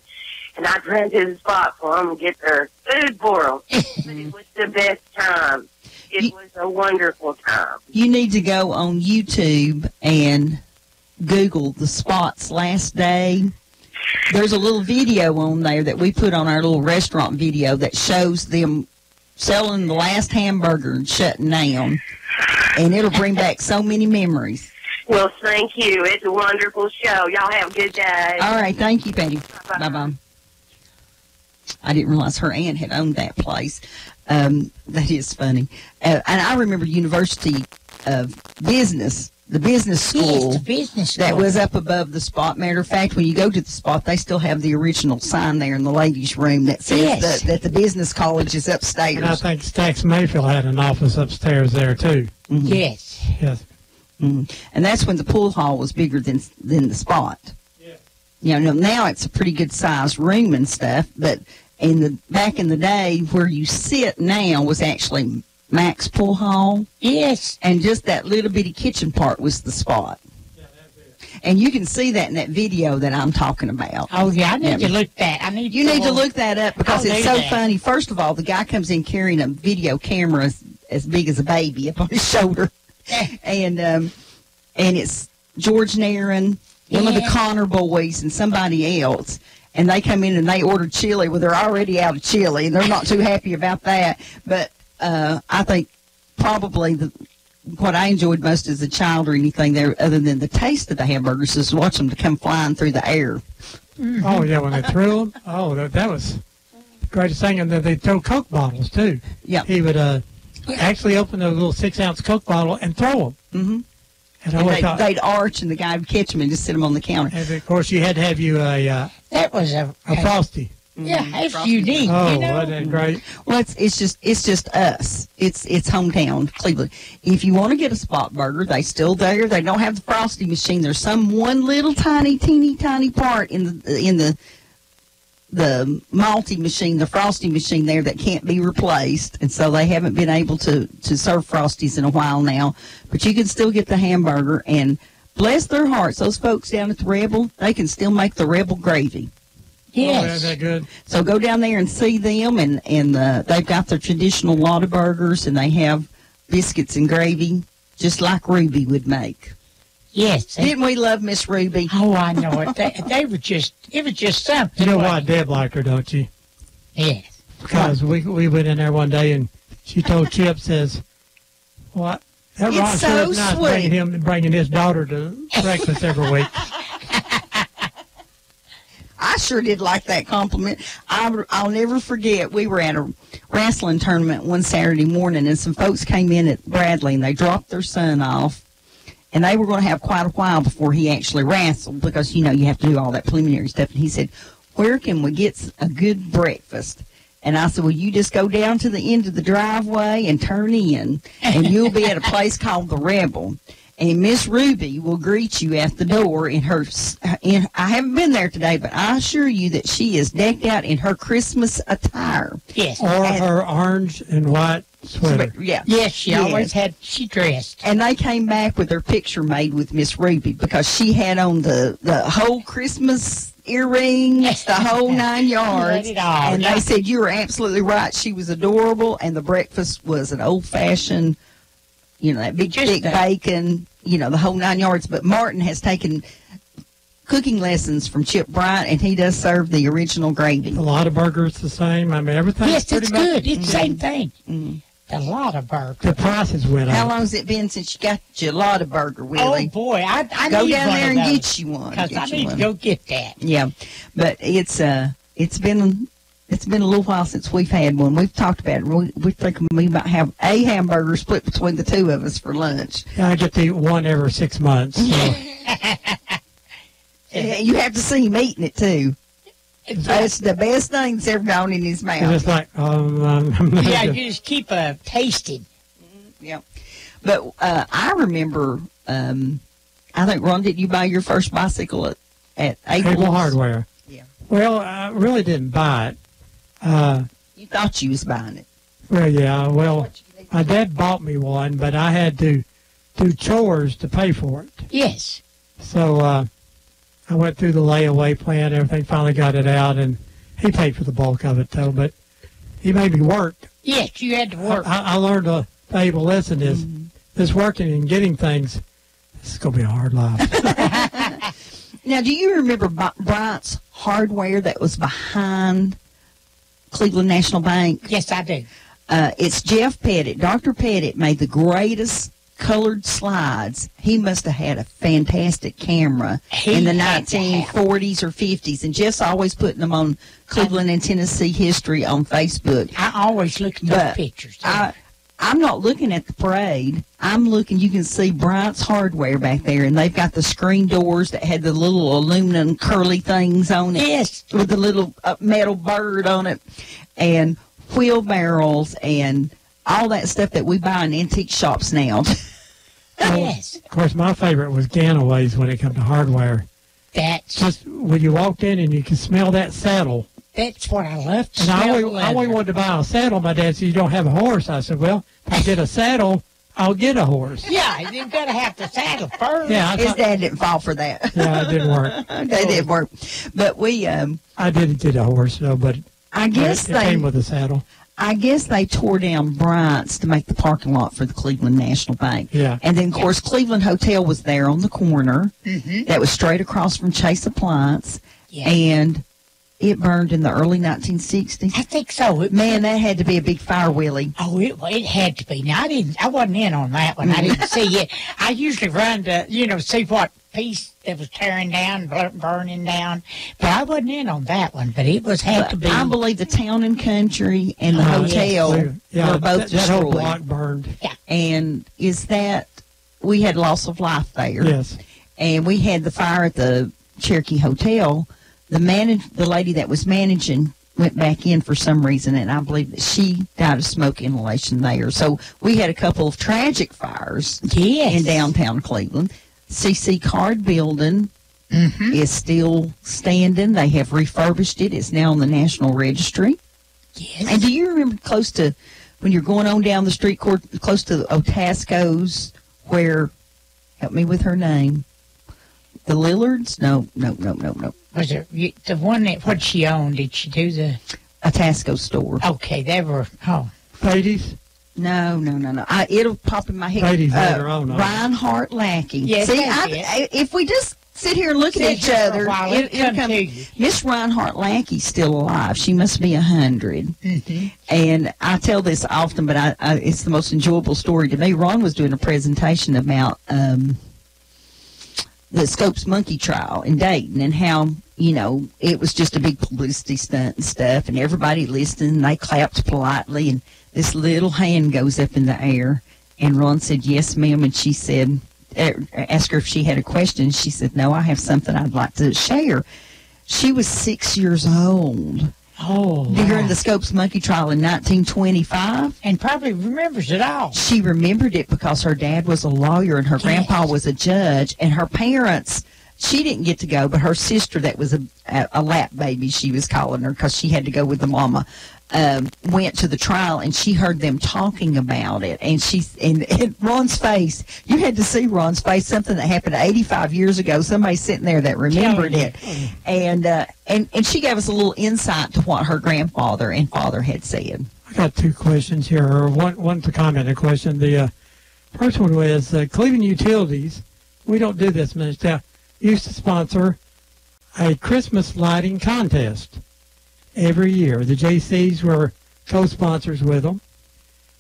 and I'd run to the spot for them and get their food for them. But it was the best time. It was a wonderful time. You need to go on YouTube and Google the Spot's last day. There's a little video on there that we put on our little restaurant video that shows them selling the last hamburger and shutting down, and it'll bring back so many memories. Well, thank you. It's a wonderful show. Y'all have a good day. All right. Thank you, Patty. Bye-bye. Bye-bye. I didn't realize her aunt had owned that place. That is funny. And I remember University of Business, the business school, Yes, the business school. that was up above the Spot. Matter of fact, when you go to the Spot, they still have the original sign there in the ladies' room that says that the business college is upstairs. And I think Stax Mayfield had an office upstairs there, too. Yes. Yes. And that's when the pool hall was bigger than the Spot. Yeah. You know, now it's a pretty good sized room and stuff, but back in the day where you sit now was actually Max Pool Hall, Yes. and just that little bitty kitchen part was the Spot. Yeah, that's it. And you can see that in that video that I'm talking about. Oh, yeah, I need to look that. You need to look that up because I'll it's do so that. funny. First of all, the guy comes in carrying a video camera as big as a baby up on his shoulder. And it's George Nairn one of the Yeah. Connor boys and somebody else, and they come in and they order chili. Well, they're already out of chili, and they're not too happy about that. But I think probably what I enjoyed most as a child or anything there, other than the taste of the hamburgers, is watch them to come flying through the air. Oh, yeah, when they threw them. Oh, that was the greatest thing. And then they throw Coke bottles, too. Yeah. He would actually open a little 6-ounce Coke bottle and throw them. Mm-hmm. And I And always thought, they'd arch, and the guy would catch them and just sit them on the counter. and of course, you had to have you a That was a Frosty. yeah, it's Frosty. unique. Oh, you know? wasn't that great? Well, it's just us. It's hometown Cleveland. If you want to get a spot burger, they still there. They don't have the Frosty machine. There's some one little tiny, teeny tiny part in the malty machine, the Frosty machine there that can't be replaced, and so they haven't been able to serve Frosties in a while now. But you can still get the hamburger, and bless their hearts, those folks down at the Rebel, they can still make the Rebel gravy. Oh, Yes. isn't that good? So go down there and see them, and they've got their traditional Lotta burgers, and they have biscuits and gravy, just like Ruby would make. Yes. Didn't we love Miss Ruby? Oh, I know it. They were just, it was just something. You know wasn't what? Deb liked her, don't you? it? Yes. Because we went in there one day and she told Chip, says, "What? That It's Ron so sure is nice sweet. bringing his daughter to breakfast every week." I sure did like that compliment. I'll never forget, we were at a wrestling tournament one Saturday morning, and some folks came in at Bradley, and they dropped their son off, and they were going to have quite a while before he actually wrestled, because, you have to do all that preliminary stuff. And he said, "Where can we get a good breakfast?" And I said, "Well, you just go down to the end of the driveway and turn in, and you'll be at a place called the Rebel. And Miss Ruby will greet you at the door in I haven't been there today, but I assure you that she is decked out in her Christmas attire." Yes. Or her orange and white sweater. Yeah. Yes, she Yes. always had, she dressed. And they came back with their picture made with Miss Ruby, because she had on the whole Christmas earrings, the whole 9 yards. Had it all, And yeah. they said, "You were absolutely right. She was adorable." And the breakfast was an old-fashioned, that big, Just thick that. bacon, the whole 9 yards. But Martin has taken cooking lessons from Chip Bryant, and he does serve the original gravy. A lot of burgers the same. I mean, everything's Yes, pretty it's much. good. It's the same thing. A lot of burgers. The prices went How up. long's it been since you got your Lotta burger, Oh, Willie? boy. I Go need down one there of and those, get you one. because I Get you need to one. go get that. Yeah, but it's been a little while since we've had one. We've talked about it. We think we might have a hamburger split between the two of us for lunch. I get to eat one every 6 months. So. You have to see him eating it too. It's the best thing that's ever gone in his It's mouth. just like, I'm not Yeah, good. you just keep tasting. Yeah, but I remember. I think, Ron, did you buy your first bicycle at Cable Abel's? Hardware. Yeah. Well, I really didn't buy it. You thought you was buying it. Well, yeah. Well, my dad bought me one, but I had to do chores to pay for it. Yes. So I went through the layaway plan, everything, finally got it out, and he paid for the bulk of it, though. But he made me work. Yes, you had to work. I learned a valuable lesson is this working and getting things, this is going to be a hard life. Now, do you remember Bryant's Hardware that was behind Cleveland National Bank? Yes, I do. It's Jeff Pettit. Dr. Pettit made the greatest colored slides. He must have had a fantastic camera in the had to have. 1940s or 50s. And Jeff's always putting them on Cleveland and Tennessee history on Facebook. I always look at those But pictures. I'm not looking at the parade. I'm looking, you can see Bryant's Hardware back there, and they've got the screen doors that had the little aluminum curly things on it. Yes. With the little metal bird on it, and wheelbarrows, and all that stuff that we buy in antique shops now. Yes. Of course, my favorite was Ganaways when it comes to hardware. That's Just when you walked in and you could smell that saddle. that's what I love to And I smell always, I always leather. wanted to buy a saddle. My dad said, "You don't have a horse." I said, "Well, if I get a saddle, I'll get a horse." Yeah, you gotta have the saddle first. Yeah, I His thought, dad didn't fall for that. yeah, it didn't work. That didn't work. But we, I did get a horse, though, but I guess it came with a saddle. I guess they tore down Bryant's to make the parking lot for the Cleveland National Bank. Yeah. And then, of course, Cleveland Hotel was there on the corner. Mm-hmm. That was straight across from Chase Appliance. Yeah. And it burned in the early 1960s. I think so. Man, that had to be a big fire, Willie. Oh, it had to be. Now, I wasn't in on that one. I didn't see it. I usually run to, see what piece that was tearing down, burning down. But I wasn't in on that one. But it had to be. I believe the Town and Country and the Oh, hotel were both that whole destroyed. block burned. And we had loss of life there. Yes. And we had the fire at the Cherokee Hotel. The lady that was managing went back in for some reason, and I believe that she died of smoke inhalation there. So we had a couple of tragic fires in downtown Cleveland. CC Card Building is still standing. They have refurbished it. It's now on the National Registry. Yes. And do you remember close to, when you're going on down the street, close to Otasco's, where, help me with her name, the Lillards? No. Was it the one what she owned? Did she do the Otasco store? Okay, they were. Oh, Ladies? No. It'll pop in my head. Ladies later on. Reinhardt Lackey. Yes, See, that's it. if we just sit here and look at each other, it'll come to you. Miss Reinhardt Lackey's still alive. She must be 100. Mm-hmm. And I tell this often, but it's the most enjoyable story to me. Ron was doing a presentation about the Scopes monkey trial in Dayton and how, it was just a big publicity stunt and stuff, and everybody listened, and they clapped politely, and this little hand goes up in the air, and Ron said, "Yes, ma'am," and she said, asked her if she had a question. She said, "No, I have something I'd like to share." She was 6 years old. Oh, During the Scopes monkey trial in 1925. And probably remembers it all. She remembered it because her dad was a lawyer and her grandpa was a judge, and her parents, she didn't get to go, but her sister, that was a lap baby, she was calling her because she had to go with the mama, went to the trial, and she heard them talking about it. And Ron's face, you had to see Ron's face, something that happened 85 years ago, somebody sitting there that remembered it. And she gave us a little insight to what her grandfather and father had said. I got two questions here, or one's a comment and a question. The first one was Cleveland Utilities. We don't do this much now. Used to sponsor a Christmas lighting contest every year. The JCs were co-sponsors with them.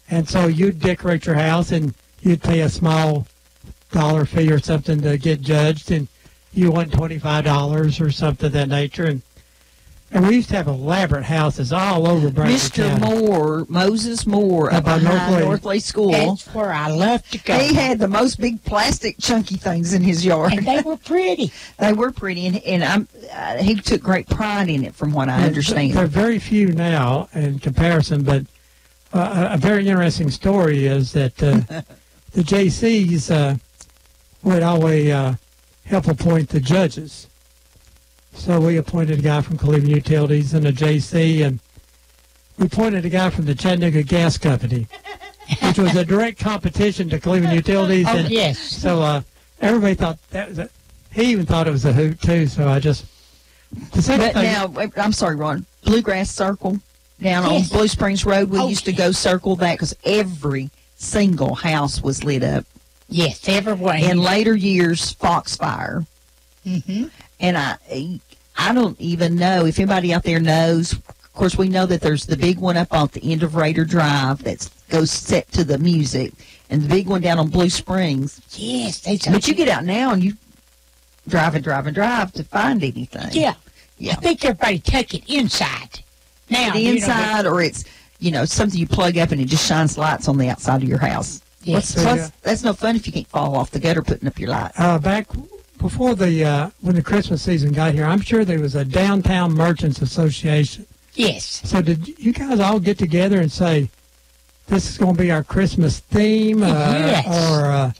And so you'd decorate your house and you'd pay a small dollar fee or something to get judged, and you won $25 or something of that nature. And we used to have elaborate houses all over Branson Mr. County. Moore, Moses Moore, Up on behind Northley School. That's where I love to go. He had the most big plastic chunky things in his yard. And they were pretty. They were pretty, and he took great pride in it, from what I understand. There are very few now in comparison, but a very interesting story is that the JCs would always help appoint the judges. So we appointed a guy from Cleveland Utilities and a JC, and we appointed a guy from the Chattanooga Gas Company, which was a direct competition to Cleveland Utilities. Oh, and yes. So everybody thought that was he even thought it was a hoot, too. So I just... The second But thing, now, I'm sorry, Ron, Bluegrass Circle down on Blue Springs Road, we used to go circle that because every single house was lit up. Yes, everyone. In later years, Foxfire. Mm-hmm. And I don't even know if anybody out there knows. Of course, we know that there's the big one up on the end of Raider Drive that goes set to the music, and the big one down on Blue Springs. Yes. But you get out now and you drive to find anything. Yeah. Yeah. I think everybody take it inside. Now, The inside, or it's, something you plug up and it just shines lights on the outside of your house. Yes. That's no fun if you can't fall off the gutter putting up your lights. back before when the Christmas season got here, I'm sure there was a Downtown Merchants Association. Yes. So did you guys all get together and say, this is going to be our Christmas theme? Yes.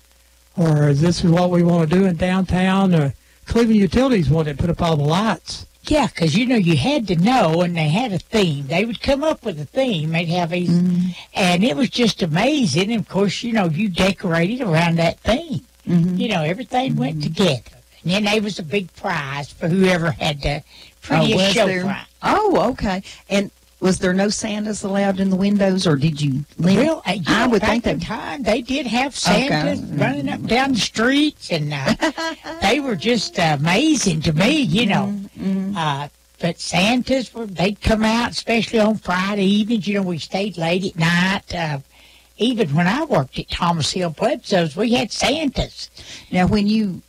Or is this what we want to do in downtown? Or Cleveland Utilities wanted to put up all the lights. Yeah, because, you had to know, and they had a theme. They would come up with a theme. They'd have a, and it was just amazing. And, of course, you decorated around that theme. Mm-hmm. Everything went together. And then there was a big prize for whoever had the prettiest show front. Oh, okay. And Was there no Santas allowed in the windows, or did you leave? Well, I would think at that the time they did have Santas running up and down the streets, and they were just amazing to me, you know. But Santas they'd come out, especially on Friday evenings. You know, we stayed late at night. Even when I worked at Thomas Hill Bledsoe's, we had Santas. Now, when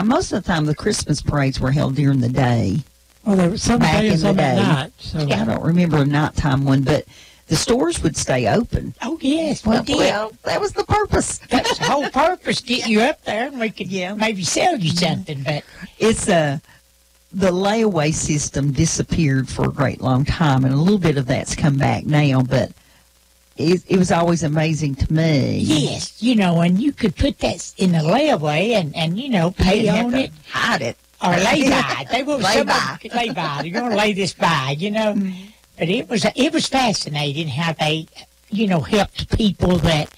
most of the time the Christmas parades were held during the day. Well, there was some Back day in and the some at day. night. So I don't remember a nighttime one, but the stores would stay open. Oh, yes, we did. Well, that was the purpose. That was the whole purpose, get you up there, and we could maybe sell you something. But It's the layaway system disappeared for a great long time, and a little bit of that's come back now, but it was always amazing to me. yes, you know, and you could put that in the layaway and you know, pay You didn't on have it. to hide it. Or lay by. They will Lay some by. of them lay by. You're going to lay this by, you know. But it was fascinating how they, you know, helped people that,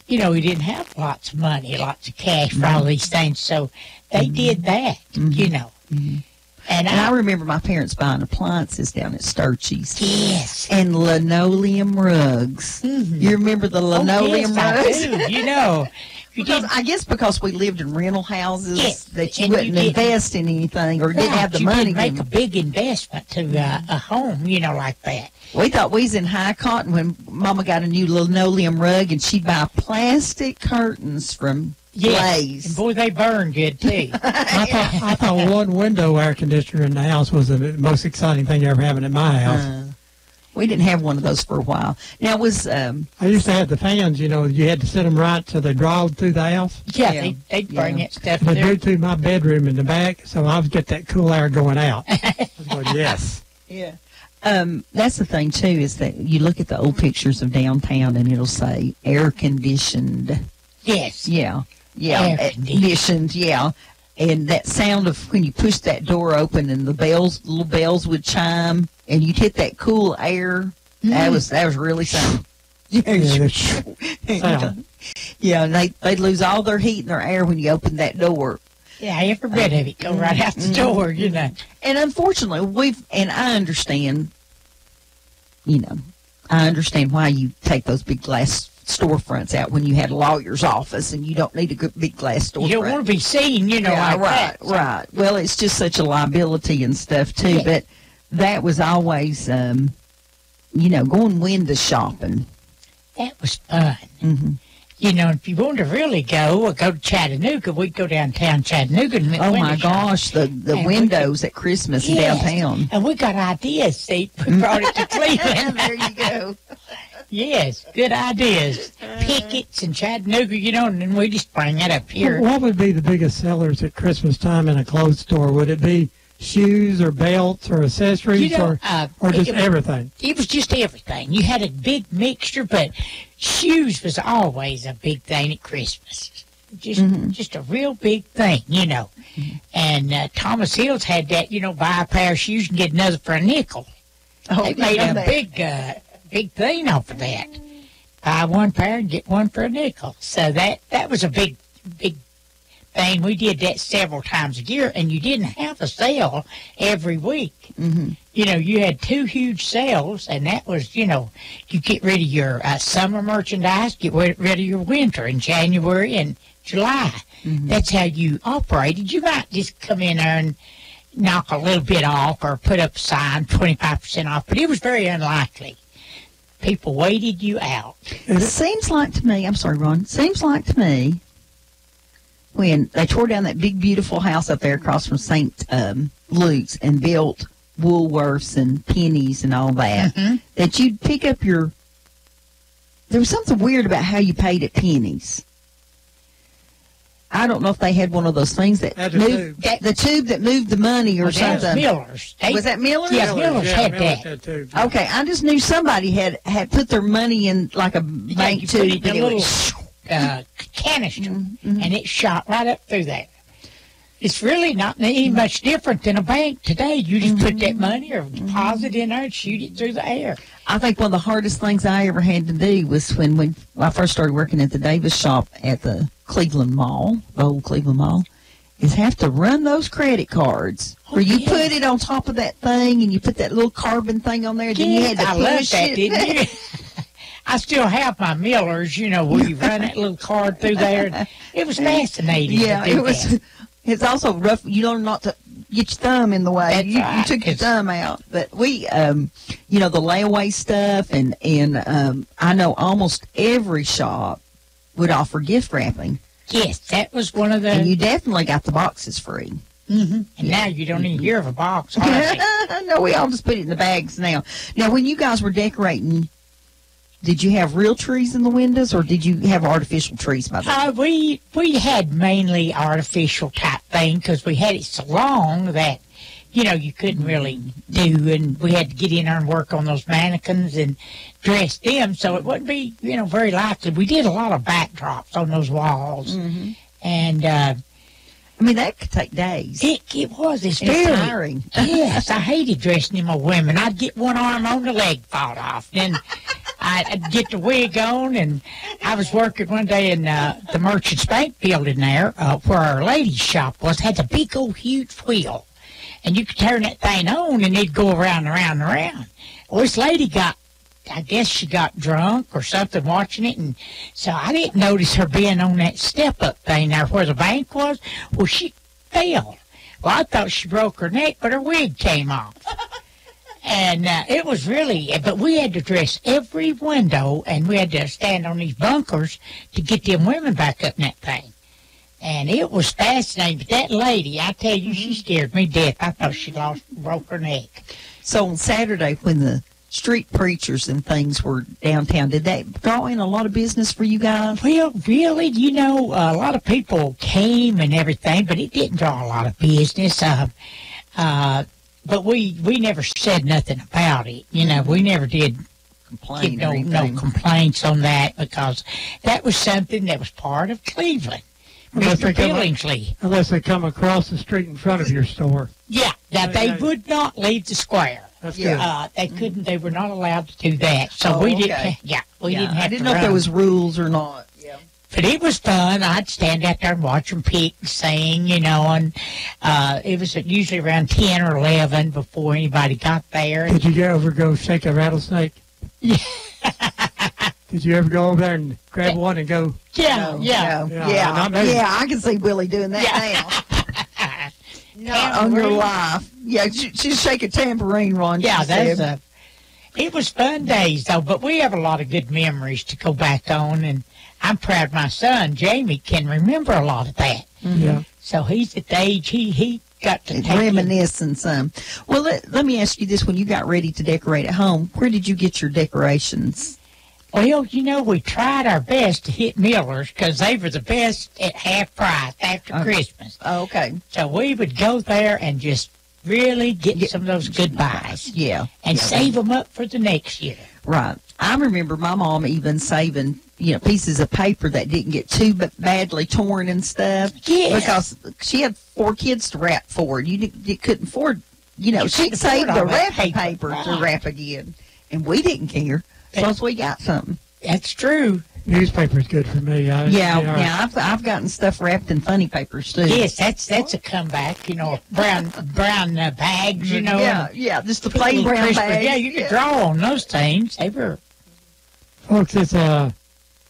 you know, who didn't have lots of money, lots of cash for all these things. So they did that, you know. And And I remember my parents buying appliances down at Sturchie's. yes. And linoleum rugs. You remember the linoleum I rugs? do, you know. You Because, did I guess because we lived in rental houses, Yes, that you and you wouldn't didn't- invest in anything or didn't have the you money. didn't make a big investment to a home, you know, like that. We thought we was in high cotton when Mama got a new linoleum rug, and she'd buy plastic curtains from Yes. Blaze. And boy, they burn good too. I thought one window air conditioner in the house was the most exciting thing ever having in my house. We didn't have one of those for a while. Now, I used to have the fans, you know, you had to set them right so they drawed through the house. Yeah, Yeah. they'd bring Yeah. that stuff But through. due to my bedroom in the back, so I would get that cool air going out. I was going, yes. yeah. That's the thing, too, is that you look at the old pictures of downtown, and it'll say air conditioned. Yes. Yeah. Air Conditioned, yeah. And that sound of when you push that door open and the little bells would chime, and you'd hit that cool air. That was really something. Sound. Yeah, and they'd lose all their heat and their air when you opened that door. Yeah, every bit of it go right out the door, you know. And unfortunately, I understand, I understand why you take those big glass storefronts out when you had a lawyer's office and you don't need a good big glass storefront. You don't want to be seen, you know, Yeah, like right, that. So, right. Well, it's just such a liability and stuff, too. Yeah. But that was always, going window shopping. that was fun. Mm-hmm. You know, if you wanted to really go to Chattanooga, we'd go downtown Chattanooga. And Oh, my window shop. gosh, the And windows at Christmas in Yes. downtown. And we got ideas, see. We brought it to Cleveland. There you go. Yes, good ideas. Pickets in Chattanooga, you know, and then we just bring it up here. What would be the biggest sellers at Christmas time in a clothes store? Would it be shoes or belts or accessories You know, or just it- everything? It was just everything. You had a big mixture, but shoes was always a big thing at Christmas. Just a real big thing, you know. And Thomas Hills had that, you know, buy a pair of shoes and get another for a nickel. Oh, They made a that. big thing off of that. Buy one pair and get one for a nickel. So that was a big thing. We did that several times a year, and you didn't have a sale every week. You know, you had two huge sales, and that was, you know, you get rid of your summer merchandise, get rid of your winter in January and July. That's how you operated. You might just come in there and knock a little bit off or put up a sign, 25% off, but it was very unlikely. People waited you out. It seems like to me, I'm sorry, Ron, seems like to me when they tore down that big, beautiful house up there across from St. Luke's and built Woolworths and Pennies and all that, that you'd pick up there was something weird about how you paid at Pennies. I don't know if they had one of those things that Had a moved, tube. the tube that moved the money or Well, that was something. Miller's. Was that Miller's? Yeah, Miller's had Miller's that. had too. Okay, I just knew somebody had put their money in like a Yeah, bank you put tube. it in and a it little went canister, and it shot right up through there. It's really not any much different than a bank today. You just put that money or deposit in there and shoot it through the air. I think one of the hardest things I ever had to do was when I first started working at the Davis shop at the Cleveland Mall, the old Cleveland Mall, is have to run those credit cards. Where you yeah. put it on top of that thing, and you put that little carbon thing on there, then you had to I love push that, it. didn't you? I still have my Millers, where you run that little card through there. It was fascinating. Yeah, to do it was. that. It's also rough. You learn not to get your thumb in the way. That's You right, took your 'cause- thumb out. But we, the layaway stuff, and I know almost every shop would offer gift wrapping, Yes, that was one of the. and you definitely got the boxes free. And now you don't even hear of a box, hardly. No, we all just put it in the bags now. Now, when you guys were decorating, did you have real trees in the windows, or did you have artificial trees by the way? We had mainly artificial type thing because we had it so long that you couldn't really do, and we had to get in there and work on those mannequins and dress them, so it wouldn't be very likely. We did a lot of backdrops on those walls, and I mean, that could take days. it was. It's It's very tiring. Yes, I hated dressing them old women. I'd get one arm on, the leg fall off. Then I'd get the wig on, and I was working one day in the Merchants Bank building there, where our ladies' shop was. Had a big old huge wheel, and you could turn that thing on, and it'd go around and around and around. Well, this lady I guess she got drunk or something watching it, and so I didn't notice her being on that step-up thing there where the bank was. Well, she fell. Well, I thought she broke her neck, but her wig came off. And it was really, but we had to dress every window, and we had to stand on these bunkers to get them women back up in that thing. And it was fascinating. But that lady, I tell you, she scared me to death. I thought she broke her neck. So on Saturday, when the street preachers and things were downtown, did that draw in a lot of business for you guys? Well, really, a lot of people came and everything, but it didn't draw a lot of business. But we never said nothing about it. We never did Complain get or no anything? complaints on that, because that was something that was part of Cleveland. Unless Mr. they come- Billingsley. Unless they come across the street in front of your store. Yeah, now they would not leave the square. That's Yeah. good. They couldn't. They were not allowed to do that. So Oh, we didn't. okay. We didn't have I didn't to know if there run. was rules or not. Yeah. But it was fun. I'd stand out there and watch them pick and sing, and it was usually around 10 or 11 before anybody got there. Did you ever go shake a rattlesnake? Yeah. Did you ever go over there and grab one and go? Yeah, yeah. Yeah, not me. I can see Willie doing that now. Not on your Tambourine. life. Yeah, she's shake a tambourine, Ron. Yeah, she said. that's it was fun days, though, but we have a lot of good memories to go back on, and I'm proud my son, Jamie, can remember a lot of that. Yeah. So he's at the age he got to take it. Reminiscing some. Well, let me ask you this. When you got ready to decorate at home, where did you get your decorations? Well, we tried our best to hit Miller's because they were the best at half price after Christmas. Oh, okay. So we would go there and just really get some of those good buys Yeah. and yeah. save them up for the next year. Right. I remember my mom even saving, pieces of paper that didn't get too badly torn and stuff. Yeah. Because she had 4 kids to wrap for. You couldn't afford, she'd couldn't save afford the all that wrapping paper. paper to Right. wrap again. And we didn't care. As long as we got something. That's true. Newspaper's good for me. Yeah. I've gotten stuff wrapped in funny papers too. Yes, that's a comeback. Brown bags. Yeah. Just the Put plain little brown crisper- bags. Yeah, you could draw on those things. They were. Folks, it's our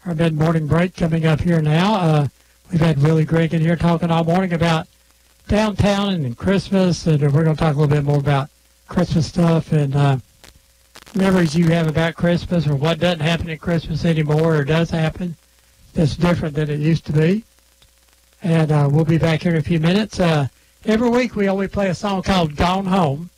mid-morning break coming up here now. We've had Willie Greg in here talking all morning about downtown and Christmas, and we're going to talk a little bit more about Christmas stuff and memories you have about Christmas, or what doesn't happen at Christmas anymore, or does happen that's different than it used to be. And we'll be back here in a few minutes. Every week we always play a song called Gone Home.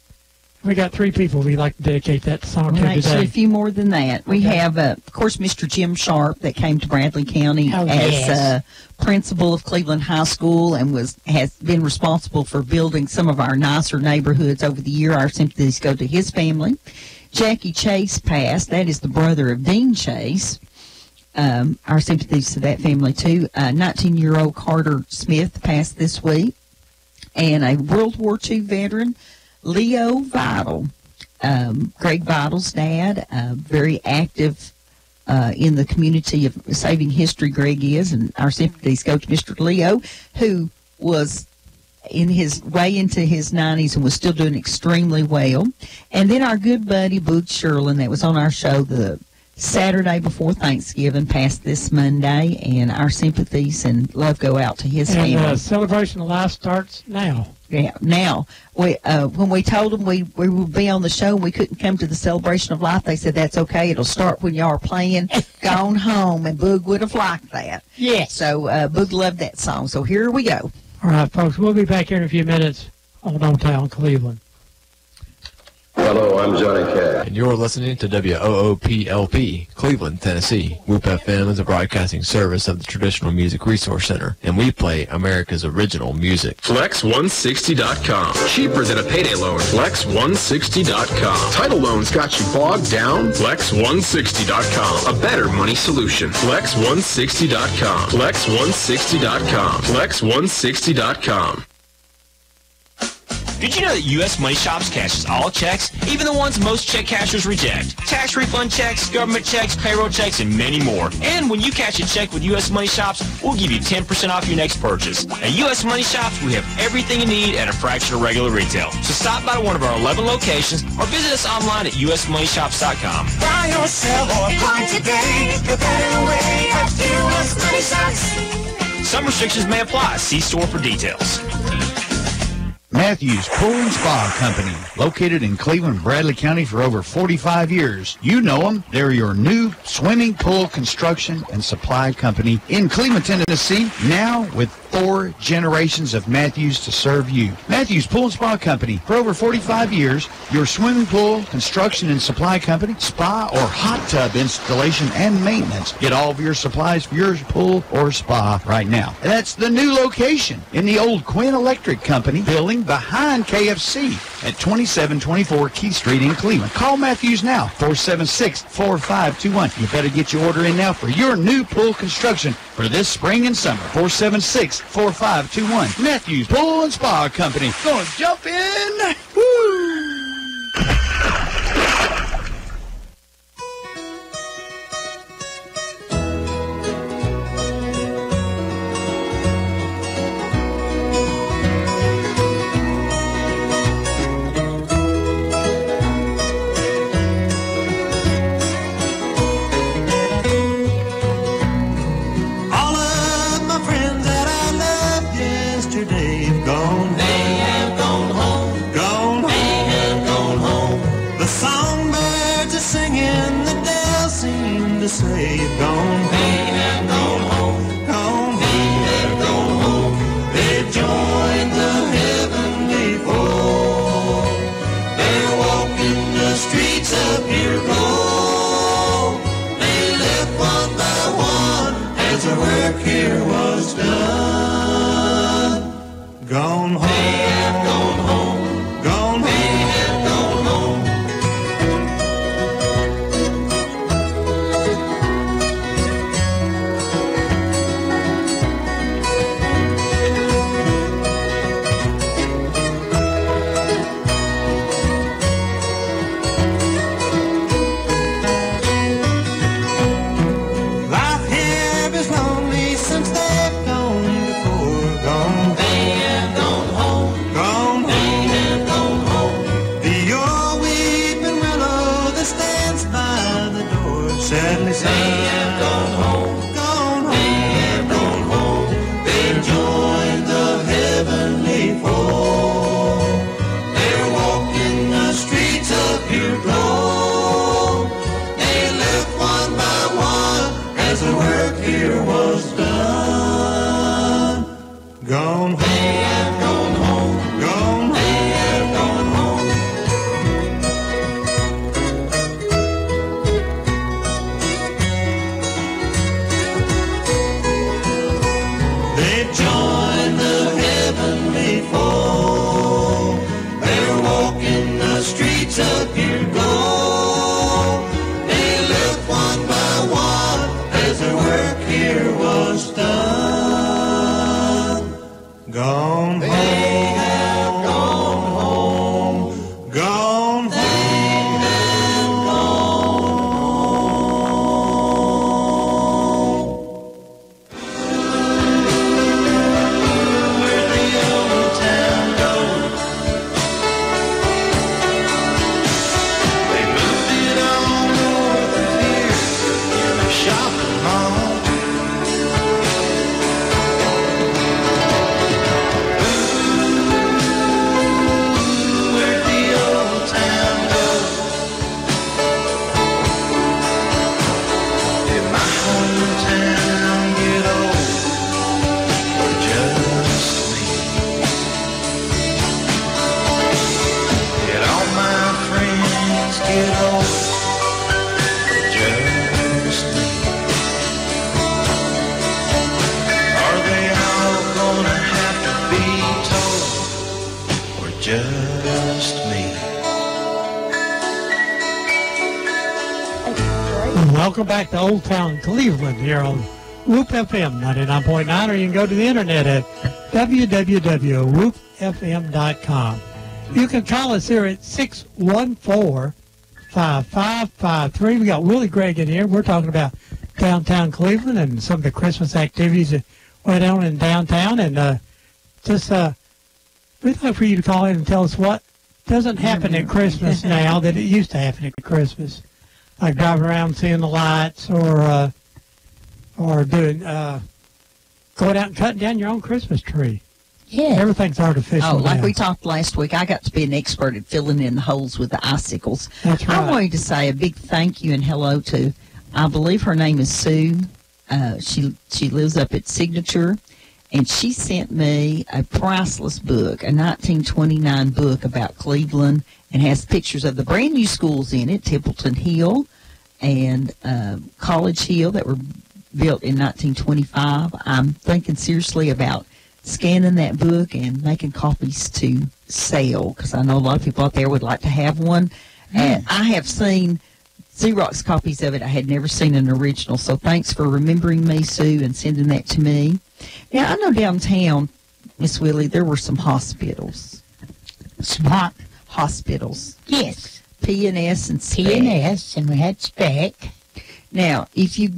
We got 3 people we'd like to dedicate that song to Well, actually, a today. few more than that. We Okay. have, of course, Mr. Jim Sharp that came to Bradley County Oh, as yes. principal of Cleveland High School and has been responsible for building some of our nicer neighborhoods over the year. Our sympathies go to his family. Jackie Chase passed. That is the brother of Dean Chase. Our sympathies to that family, too. 19-year-old Carter Smith passed this week. And a World War II veteran, Leo Vital, Greg Vital's dad, very active in the community of saving history, Greg is, and our sympathies go to Mr. Leo, who was in his way into his 90s and was still doing extremely well. And then our good buddy, Boog Sherlin, that was on our show the Saturday before Thanksgiving, passed this Monday, and our sympathies and love go out to his family. And Celebration of Life starts now. Yeah, now, when we told them we would be on the show and we couldn't come to the Celebration of Life, they said, that's okay, it'll start when y'all are playing Gone Home, and Boog would have liked that. Yes. So Boog loved that song, so here we go. All right, folks, we'll be back here in a few minutes on Downtown Cleveland. Hello, I'm Johnny Cash. And you're listening to WOOPLP, Cleveland, Tennessee. Whoop FM is a broadcasting service of the Traditional Music Resource Center, and we play America's original music. Flex160.com. Cheaper than a payday loan. Flex160.com. Title loans got you bogged down? Flex160.com. A better money solution. Flex160.com. Flex160.com. Flex160.com. Did you know that U.S. Money Shops cashes all checks, even the ones most check cashers reject? Tax refund checks, government checks, payroll checks, and many more. And when you cash a check with U.S. Money Shops, we'll give you 10% off your next purchase. At U.S. Money Shops, we have everything you need at a fraction of regular retail. So stop by one of our 11 locations or visit us online at usmoneyshops.com. Buy or sell or apply today the better way at U.S. Money Shops. Some restrictions may apply. See store for details. Matthews Pool and Spa Company, located in Cleveland, Bradley County for over 45 years. You know them. They're your new swimming pool construction and supply company in Cleveland, Tennessee, now with 4 generations of Matthews to serve you. Matthews Pool and Spa Company, for over 45 years, your swimming pool construction and supply company, spa or hot tub installation and maintenance. Get all of your supplies for your pool or spa right now. That's the new location in the old Quinn Electric Company building behind KFC at 2724 Key Street in Cleveland. Call Matthews now, 476-4521. You better get your order in now for your new pool construction for this spring and summer. 476-4521. Matthews Pool and Spa Company. Gonna jump in. Woo! Say you've gone, they have gone home, gone, they have gone home. They've joined the heavenly fold. They're walking the streets of pure gold. They left one by one as the work here was done. Gone home, they have gone home, gone, they have gone home. Sadly, they have gone home, gone home. They have gone home. They've joined the heavenly fold. They're walking the streets of pure gold. They left one by one as the work here was done. Gone home. They have gone home, gone. They have gone home. Join the heavenly fold. They're walking the streets of pure gold. They left one by one as their work here was done. Gone home. They have gone home. Gone home. They have gone home. just me. Welcome back to Old Town Cleveland here on Whoop FM 99.9, or you can go to the internet at www.whoopfm.com. You can call us here at 614-5553. We got Willie Gregg in here. We're talking about downtown Cleveland and some of the Christmas activities that went on in downtown. And we'd like for you to call in and tell us what doesn't happen at Christmas now that it used to happen at Christmas. Like driving around seeing the lights, or doing going out and cutting down your own Christmas tree. Yeah. Everything's artificial. Oh, like now. we talked last week, I got to be an expert at filling in the holes with the icicles. That's right. I wanted to say a big thank you and hello to, I believe her name is Sue. She lives up at Signature, and she sent me a priceless book, a 1929 book about Cleveland, and has pictures of the brand new schools in it, Templeton Hill and College Hill, that were built in 1925. I'm thinking seriously about scanning that book and making copies to sell, because I know a lot of people out there would like to have one. And I have seen Xerox copies of it. I had never seen an original, so thanks for remembering me, Sue, and sending that to me. Now, I know downtown, Miss Willie, there were some hospitals. Some hospitals. Yes. P&S and Spec. P&S, and we had Spec. Now, if you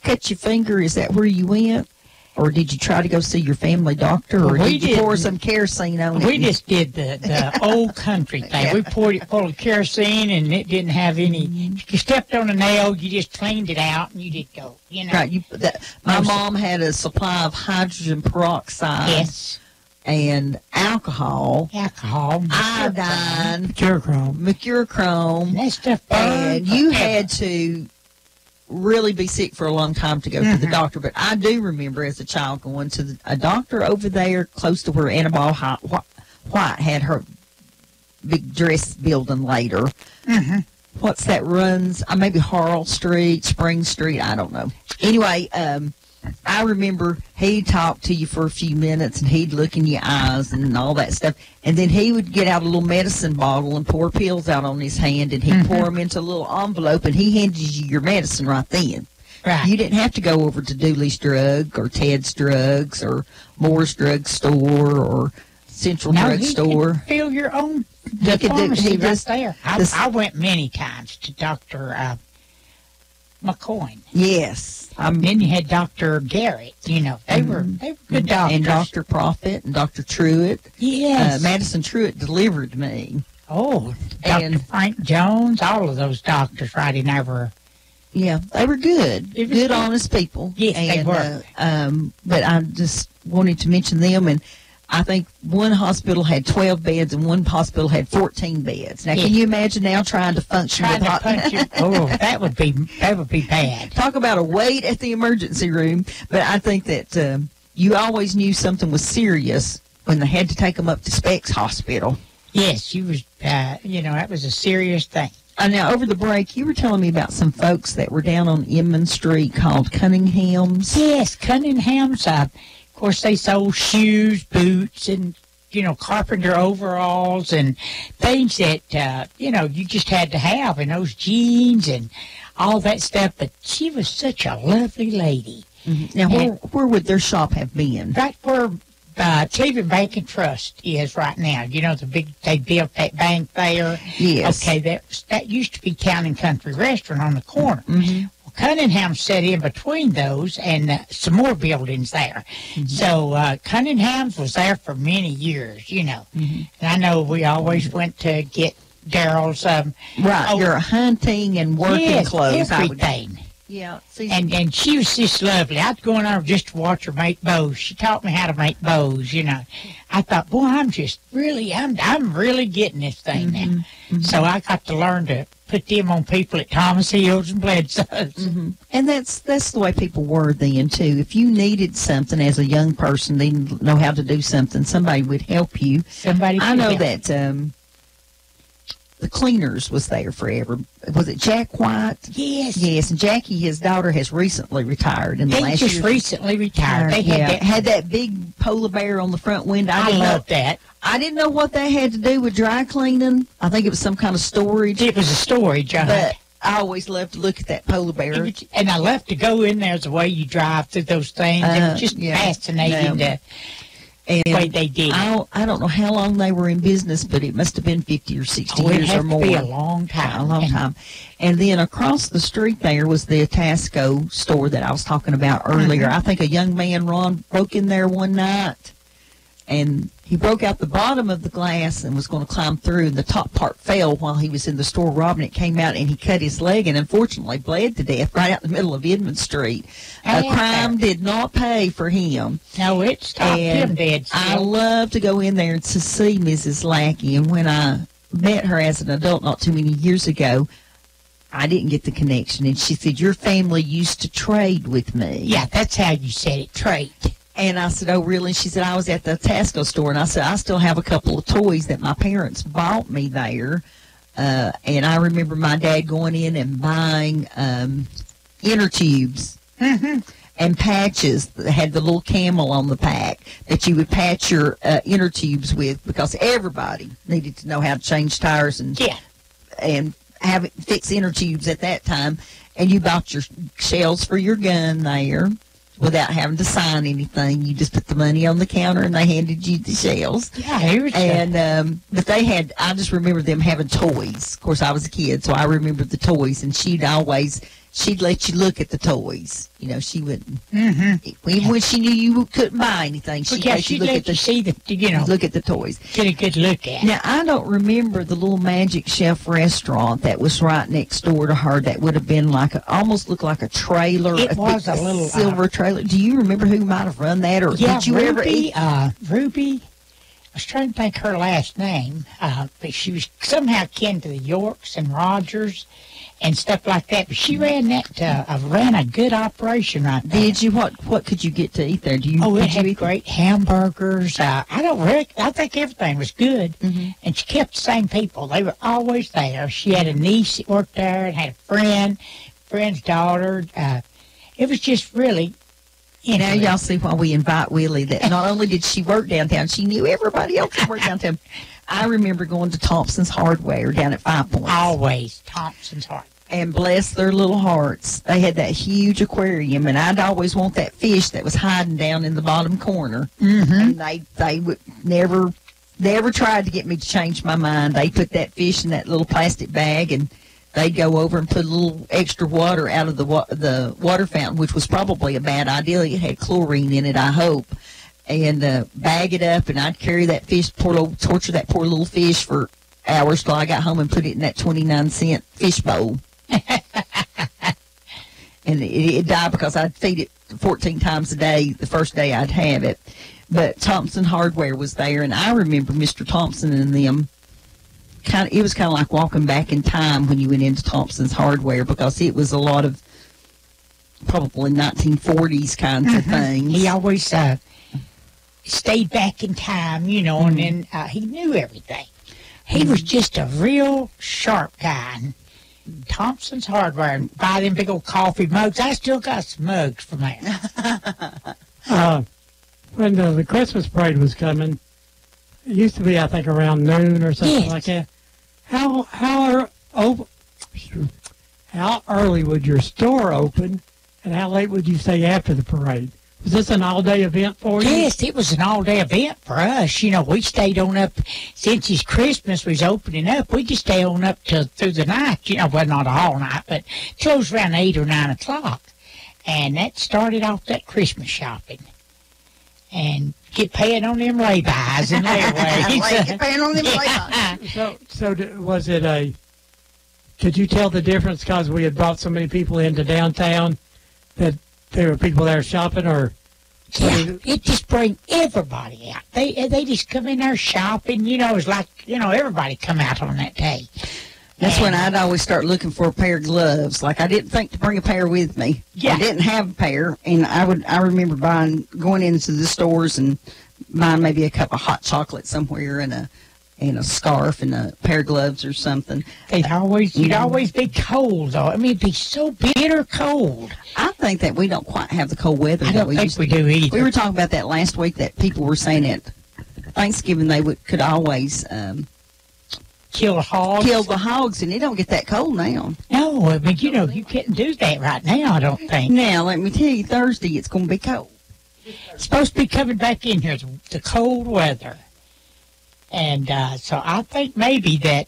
cut your finger, is that where you went? Or did you try to go see your family doctor? Or did you pour some kerosene on it? We just did the old country thing. Yeah. We poured it full of kerosene, and it didn't have any. If you stepped on a nail, you just cleaned it out, and you did go. You know. Right. My mom had a supply of hydrogen peroxide. Yes. And alcohol. Iodine. Mercurochrome. That stuff And you had to really be sick for a long time to go to the doctor. But I do remember as a child going to a doctor over there close to where Annabelle White had her big dress building later. What's that runs? Maybe Harrell Street, Spring Street, I don't know. Anyway, I remember he'd talk to you for a few minutes, and he'd look in your eyes and all that stuff. And then he would get out a little medicine bottle and pour pills out on his hand, and he'd pour them into a little envelope, and he handed you your medicine right then. Right. You didn't have to go over to Dooley's Drug or Ted's Drugs or Moore's Drug Store or Central Drug Store. Fill your own He could do- pharmacy he right just- there. I went many times to Dr. McCoy. Yes. Then you had Dr. Garrett. You know, they were good doctors. And Dr. Prophet and Dr. Truitt. Yes. Madison Truitt delivered me. Oh, Dr. Frank Jones, all of those doctors right in there. Yeah, they were good. Good, honest people. Yes, they were. But I just wanted to mention them, and I think one hospital had 12 beds and one hospital had 14 beds. Now, can you imagine now trying to function with that would be bad. Talk about a wait at the emergency room. But I think that you always knew something was serious when they had to take them up to Specs Hospital. Yes, you was. That was a serious thing. Now, over the break, you were telling me about some folks that were down on Inman Street called Cunningham's. Yes, Cunningham's. Of course, they sold shoes, boots, and, carpenter overalls and things that, you just had to have, and those jeans and all that stuff. But she was such a lovely lady. Now, where would their shop have been? Right where Cleveland Bank and Trust is right now. They built that bank there. Yes. Okay, that used to be Town and Country Restaurant on the corner. Well, Cunningham set in between those and some more buildings there. So Cunningham's was there for many years, And I know we always went to get Daryl's your hunting and working clothes. Everything. Yeah. And she was just lovely. I'd go in there just to watch her make bows. She taught me how to make bows, I thought, boy, I'm really getting this thing now. So I got to learn to put them on people at Thomas Hills and Bledsoe's. And that's the way people were then, too. If you needed something as a young person, didn't know how to do something, somebody would help you. I know that the cleaners was there forever. Was it Jack White? Yes. Yes, and Jackie, his daughter, has recently retired in the They last just year. recently retired. They had that big polar bear on the front window. I love that. I didn't know what that had to do with dry cleaning. I think it was some kind of storage. It was a storage, but I always loved to look at that polar bear. And I love to go in there the way you drive through those things. It was just fascinating the way they did it. I don't know how long they were in business, but it must have been 50 or 60 years or more. It had to be a long time. A long time. And then across the street there was the Atasco store that I was talking about earlier. I think a young man, Ron, broke in there one night, and he broke out the bottom of the glass and was going to climb through, and the top part fell while he was in the store robbing it. Came out and he cut his leg and unfortunately bled to death right out in the middle of Edmond Street. Crime did not pay for him. No, it stopped him dead. I love to go in there to see Mrs. Lackey, and when I met her as an adult not too many years ago, I didn't get the connection. And she said, your family used to trade with me. Yeah, that's how you said it, trade. And I said, oh, really? And she said, I was at the Tasco store. And I said, I still have a couple of toys that my parents bought me there. And I remember my dad going in and buying inner tubes and patches that had the little camel on the pack that you would patch your inner tubes with, because everybody needed to know how to change tires and fix inner tubes at that time. And you bought your shells for your gun there without having to sign anything. You just put the money on the counter and they handed you the shells. Yeah, here's but they had, I just remember them having toys. Of course, I was a kid, so I remember the toys, and she'd let you look at the toys. You know, she wouldn't, even when she knew you couldn't buy anything, she'd let you look at look at the toys. Get a good look at. Now, I don't remember the little Magic Chef restaurant that was right next door to her that would have been almost looked like a trailer. It was a little silver trailer. Do you remember who might have run that, or did you ever eat? Ruby. I was trying to think her last name, but she was somehow kin to the Yorks and Rogers and stuff like that. But she ran ran a good operation right there. Did you? What could you get to eat there? It had great hamburgers. I think everything was good. And she kept the same people. They were always there. She had a niece that worked there and had a friend's daughter. It was just really. Now y'all see why we invite Willie, that not only did she work downtown, she knew everybody else that worked downtown. I remember going to Thompson's Hardware down at 5 Points. Always Thompson's Hardware. And bless their little hearts, they had that huge aquarium, and I'd always want that fish that was hiding down in the bottom corner. And they would never tried to get me to change my mind. They put that fish in that little plastic bag, and they'd go over and put a little extra water out of the water fountain, which was probably a bad idea. It had chlorine in it, I hope. And bag it up, and I'd carry that fish, torture that poor little fish for hours till I got home and put it in that 29-cent fish bowl. And it died because I'd feed it 14 times a day the first day I'd have it. But Thompson Hardware was there, and I remember Mr. Thompson and them. It was kind of like walking back in time when you went into Thompson's Hardware, because it was a lot of probably 1940s kinds of things. He always stayed back in time, and then he knew everything. He was just a real sharp guy. And Thompson's Hardware, and buy them big old coffee mugs. I still got some mugs from there. When the Christmas parade was coming, it used to be, I think, around noon or something like that. How early would your store open, and how late would you stay after the parade? Was this an all-day event for you? Yes, it was an all-day event for us. We stayed on up, since it's Christmas was opening up, we just stay on up through the night. Well, not all night, but till it was around 8 or 9 o'clock. And that started off that Christmas shopping. And get paying on them lay-bys and layaways. Get paying on them lay-bys. So was it could you tell the difference because we had brought so many people into downtown that there were people there shopping, or? Yeah, it just bring everybody out. They just come in there shopping. It was like, everybody come out on that day. That's when I'd always start looking for a pair of gloves. Like, I didn't think to bring a pair with me. Yeah. I didn't have a pair, and I remember going into the stores and buying maybe a cup of hot chocolate somewhere and and a scarf and a pair of gloves or something. You'd always be cold, though. I mean, it'd be so bitter cold. I think that we don't quite have the cold weather. I that don't think we do either. We were talking about that last week, that people were saying at Thanksgiving they could always kill the hogs. Kill the hogs, and it don't get that cold now. No, I mean, you couldn't do that right now, I don't think. Now, let me tell you, Thursday it's going to be cold. It's supposed to be coming back in here, the cold weather. And so I think maybe that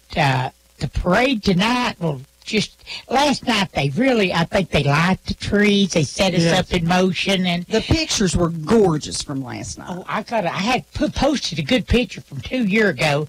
the parade tonight will just... Last night, I think they light the trees. They set us up in motion. And the pictures were gorgeous from last night. Oh, I had posted a good picture from 2 years ago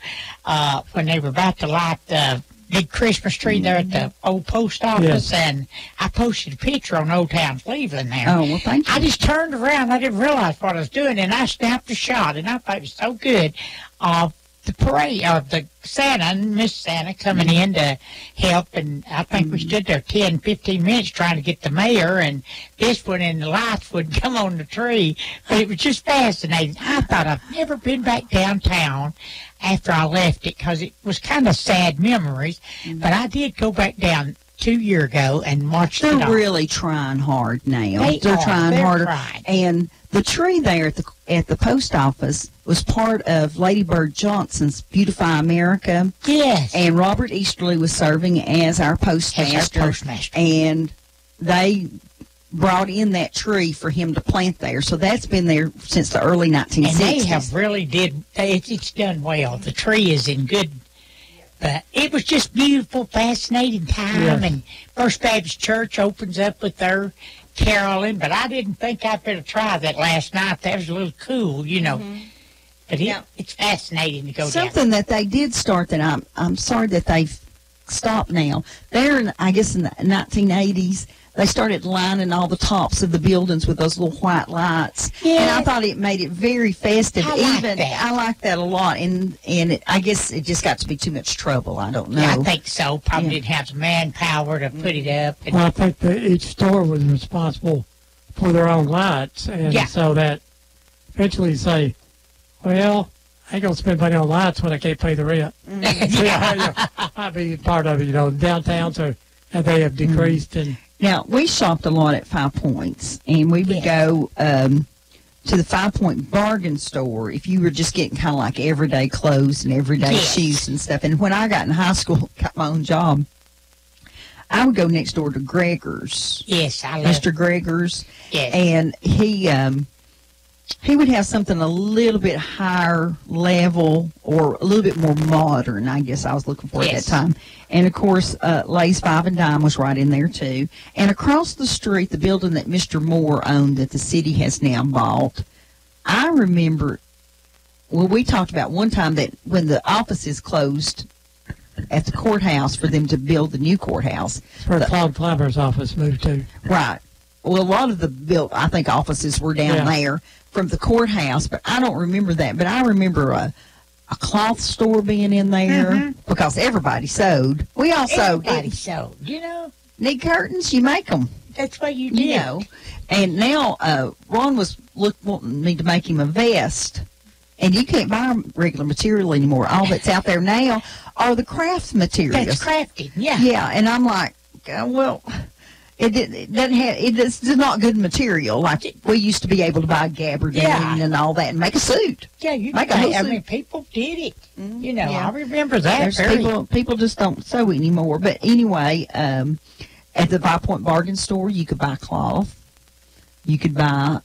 when they were about to light the big Christmas tree there at the old post office, and I posted a picture on Old Town Cleveland there. Oh, well, thank you. I just turned around. I didn't realize what I was doing, and I snapped a shot, and I thought it was so good of the parade, of the Santa and Miss Santa coming in to help, and I think we stood there 10, 15 minutes trying to get the mayor, and this one, and the lights wouldn't come on the tree, but it was just fascinating. I thought I've never been back downtown after I left it, because it was kind of sad memories, but I did go back down 2 years ago and watch it. They're really trying hard now. They're trying harder. Trying. And the tree there at the post office was part of Lady Bird Johnson's Beautify America. Yes. And Robert Easterly was serving as our postmaster. And they brought in that tree for him to plant there. So that's been there since the early 1960s. And they have really it's done well. The tree is in good... But it was just beautiful, fascinating time, and First Baptist Church opens up with their caroling, but I didn't think I'd better try that last night. That was a little cool, you know. But it's fascinating to go Something that they did start that I'm sorry that they've stopped now. There, I guess in the 1980s, they started lining all the tops of the buildings with those little white lights. Yeah. And I thought it made it very festive. I like that a lot. And I guess it just got to be too much trouble. I don't know. Yeah, I think so. Probably didn't have the manpower to put it up. And well, I think that each store was responsible for their own lights. And so that eventually you say, well, I ain't going to spend money on lights when I can't pay the rent. Might be part of it, downtowns they have decreased. And now, we shopped a lot at 5 Points, and we would go to the 5 Point bargain store if you were just getting kind of like everyday clothes and everyday shoes and stuff. And when I got in high school, got my own job, I would go next door to Gregor's. Yes, I love Mr. Gregor's. Yes. And he would have something a little bit higher level or a little bit more modern, I guess I was looking for at that time. And, of course, Lay's Five and Dime was right in there, too. And across the street, the building that Mr. Moore owned that the city has now bought, I remember, we talked about one time that when the offices closed at the courthouse for them to build the new courthouse. Where Claude Clybur's office moved to. Right. Well, a lot of the I think offices were down there from the courthouse, but I don't remember that. But I remember a cloth store being in there because everybody sewed. We all sewed. Everybody sewed, Need curtains, you make them. That's what you did. And now Ron was wanting me to make him a vest. And you can't buy regular material anymore. All that's out there now are the craft materials. That's crafted, Yeah, and I'm like, well... It doesn't have. It's not good material like we used to be able to buy gabardine and all that and make a suit. Yeah, you make a whole suit. I mean, people did it. I remember that. People just don't sew anymore. But anyway, at the 5 Point bargain store, you could buy cloth. You could buy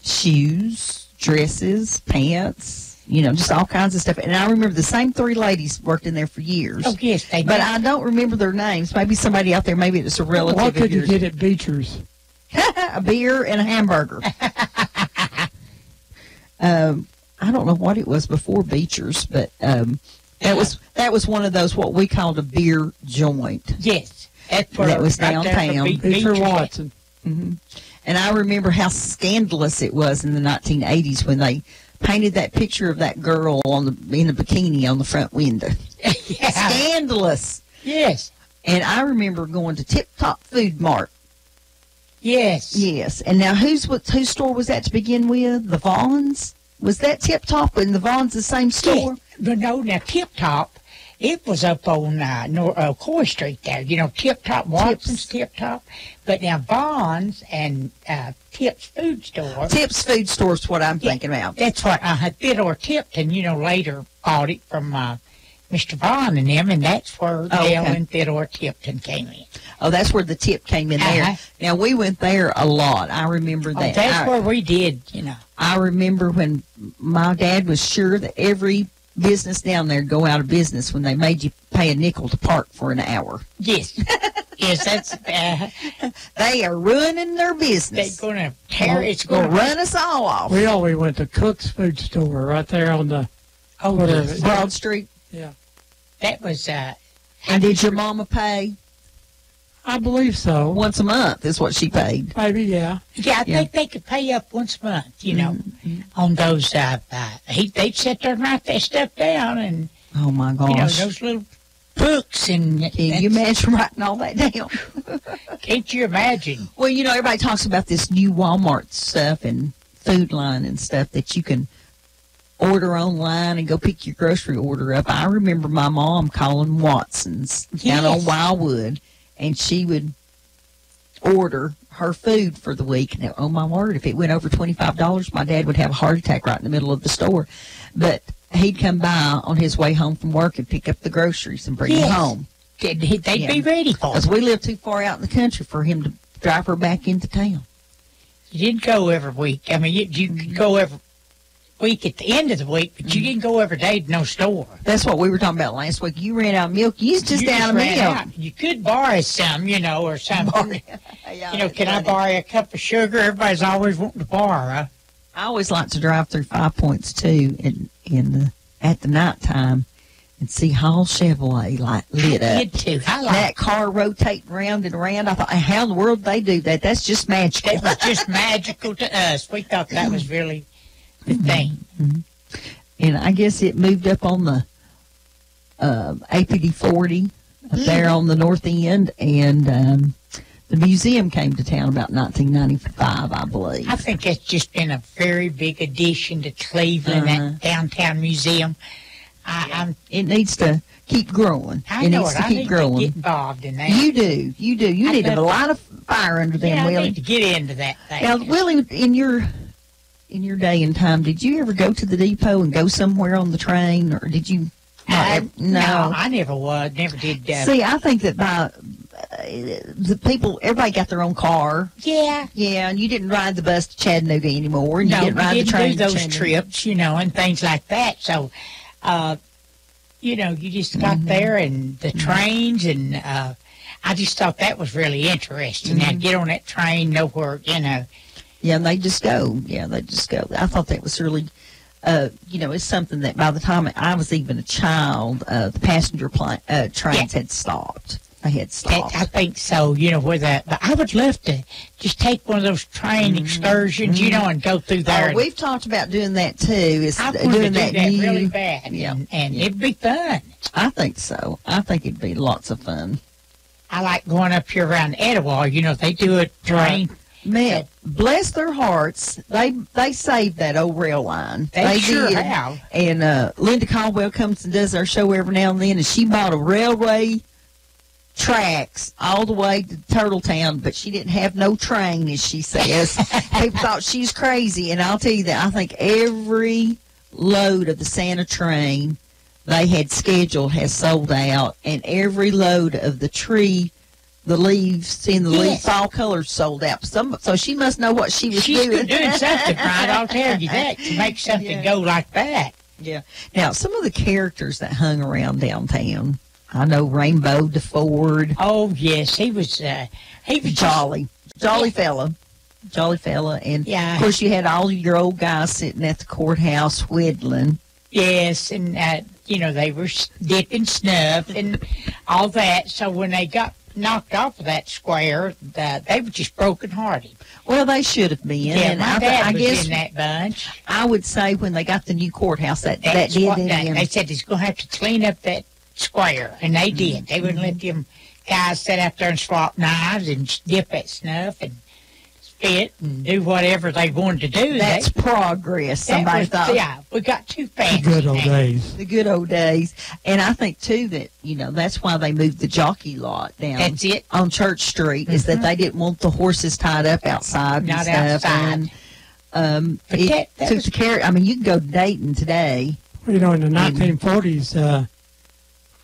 shoes, dresses, pants. Just all kinds of stuff. And I remember the same 3 ladies worked in there for years. Oh, yes, they did. But I don't remember their names. Maybe somebody out there, maybe it's a relative What could of yours. you get at Beecher's? A beer and a hamburger. I don't know what it was before Beecher's, but that was one of those what we called a beer joint. Yes. That was downtown. Beecher Watson. Mm-hmm. And I remember how scandalous it was in the 1980s when they painted that picture of that girl in a bikini on the front window. Scandalous. Yes. And I remember going to Tip Top Food Mart. Yes. Yes. And now whose store was that to begin with? The Vaughns? Was that Tip Top and the Vaughn's the same store? But no, now Tip Top, it was up on Coy Street there. You know, Tip Top, Watson's Tip Top. But now Vaughn's and Tip's Food Store. Tip's Food Store is what I'm thinking about. That's what Theodore Tipton, later bought it from Mr. Vaughn and them, and that's where Dale and Theodore Tipton came in. Oh, that's where the tip came in there. Now, we went there a lot. I remember that. That's where we did, I remember when my dad was sure that every business down there go out of business when they made you pay a nickel to park for an hour. Yes. Yes, that's... they are ruining their business. They're going to tear... It's going to run us all off. We always went to Cook's Food Store right there on the... Broad Street? Yeah. That was... and did your mama pay? I believe so. Once a month is what she paid. Maybe, yeah. Yeah, I think they could pay up once a month, on those. They'd sit there and write that stuff down, and oh my gosh, those little books. And can you imagine writing all that down? Can't you imagine? Well, everybody talks about this new Walmart stuff and Food Line and stuff that you can order online and go pick your grocery order up. I remember my mom calling Watson's down on Wildwood. And she would order her food for the week. Now, oh, my word, if it went over $25, my dad would have a heart attack right in the middle of the store. But he'd come by on his way home from work and pick up the groceries and bring them home. They'd be ready for it. Because we lived too far out in the country for him to drive her back into town. You didn't go every week. I mean, you could go every week at the end of the week, but you didn't go every day to no store. That's what we were talking about last week. You ran out of milk. You was just out of milk. You could borrow some, or something. Can I borrow a cup of sugar? Everybody's always wanting to borrow. I always like to drive through 5 Points, too, at the nighttime and see Hall Chevrolet lit up. I did, too. That car rotating round and around. I thought, how in the world they do that? That's just magical. That was just magical to us. We thought that was really... the thing. And I guess it moved up on the APD 40 up there on the north end, and the museum came to town about 1995, I believe. I think it's just been a very big addition to Cleveland, that downtown museum. It needs to keep growing. I know it. I need to get involved in that. You do. You need a lot of fire under them, Willie. I need to get into that thing. Now, Willie, in your day and time, did you ever go to the depot and go somewhere on the train, or did you? No, I never was. Never did. See, I think that by the people, everybody got their own car. Yeah. Yeah, and you didn't ride the bus to Chattanooga anymore, and you didn't ride the train. Do those trips, and things like that. So, you just got there and the trains, and I just thought that was really interesting. I'd get on that train, know where, Yeah, and they just go. I thought that was really, it's something that by the time I was even a child, the passenger trains had stopped. They had stopped. I think so, but I would love to just take one of those train excursions, and go through there. We've talked about doing that, too. I want to do that really bad, and it'd be fun. I think so. I think it'd be lots of fun. I like going up here around Etowah. They do a train. Man, bless their hearts, they saved that old rail line. They sure did. have. And Linda Caldwell comes and does our show every now and then, and she bought a railway tracks all the way to Turtletown, but she didn't have no train, as she says. People thought she's crazy, and I'll tell you that I think every load of the Santa train they had scheduled has sold out, and every load of the leaves in the leaf fall colors sold out. So she must know what she was doing. She's doing something right, I'll tell you that, to make something go like that. Yeah. Now, some of the characters that hung around downtown, I know Rainbow DeFord. Oh, yes, he was jolly. Jolly fella. And, of course, you had all your old guys sitting at the courthouse whittling. Yes, and, they were dipping snuff and all that. So when they got knocked off of that square, they were just broken-hearted. Well, they should have been. Yeah, and my dad I was guess in that bunch. I would say when they got the new courthouse, that did it. They said he's going to have to clean up that square, and they did. They wouldn't let them guys sit out there and swap knives and dip that snuff, and fit and do whatever they wanted to do. That's progress. Somebody thought. Yeah, we got too fancy. The good old now. days. The good old days. And I think, too, that, that's why they moved the jockey lot down That's it. on Church Street, is that they didn't want the horses tied up outside Not and stuff. outside. And But it that took was- the care. I mean, you can go to Dayton today. Well, in the 1940s,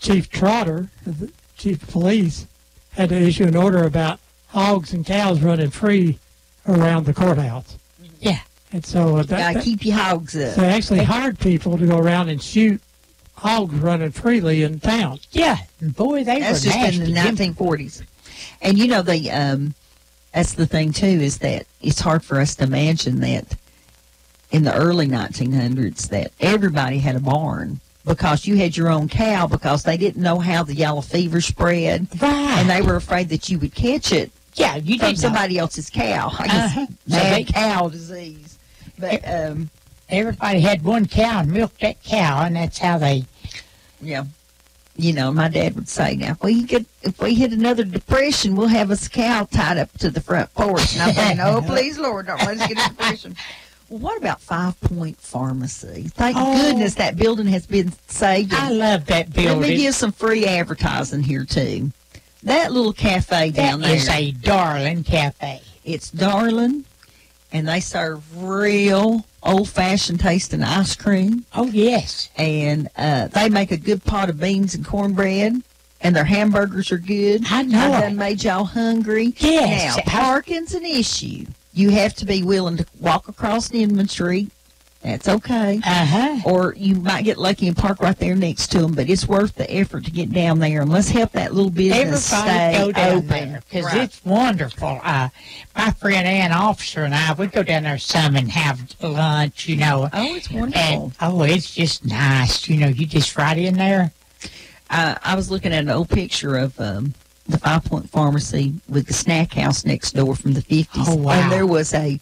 Chief Trotter, the chief of police, had to issue an order about hogs and cows running free around the courthouse. Yeah. And so Gotta keep your hogs up. they actually hired people to go around and shoot hogs running freely in town. Yeah, boy, they That's were just nasty. in the 1940s. And that's the thing too, is that it's hard for us to imagine that in the early 1900s that everybody had a barn because you had your own cow because they didn't know how the yellow fever spread, Right. and they were afraid that you would catch it Yeah, you from did somebody else's cow. I guess Uh-huh. mad cow disease. But Everybody had one cow and milked that cow, and that's how they. yeah. My dad would say, now, if we hit another depression, we'll have us a cow tied up to the front porch. And I'm thinking, oh, please, Lord, don't let us get a depression. Well, what about 5 Point Pharmacy? Thank goodness that building has been saved. I love that building. Let me give some free advertising here, too. That little cafe down That there. is a darling cafe. It's darling, and they serve real old-fashioned tasting ice cream. Oh, yes. And they make a good pot of beans and cornbread, and their hamburgers are good. I know I it. done made y'all hungry. Yes. Now, parking's an issue. You have to be willing to walk across Inman Street. That's okay. Uh-huh. Or you might get lucky and park right there next to them, but it's worth the effort to get down there. And let's help that little business Everybody stay go down open. there because Right. it's wonderful. My friend Ann Officer and I, we go down there some and have lunch, Oh, it's wonderful. And, it's just nice. You just right in there. I was looking at an old picture of the 5 Point Pharmacy with the snack house next door from the 50s. Oh, wow. And there was a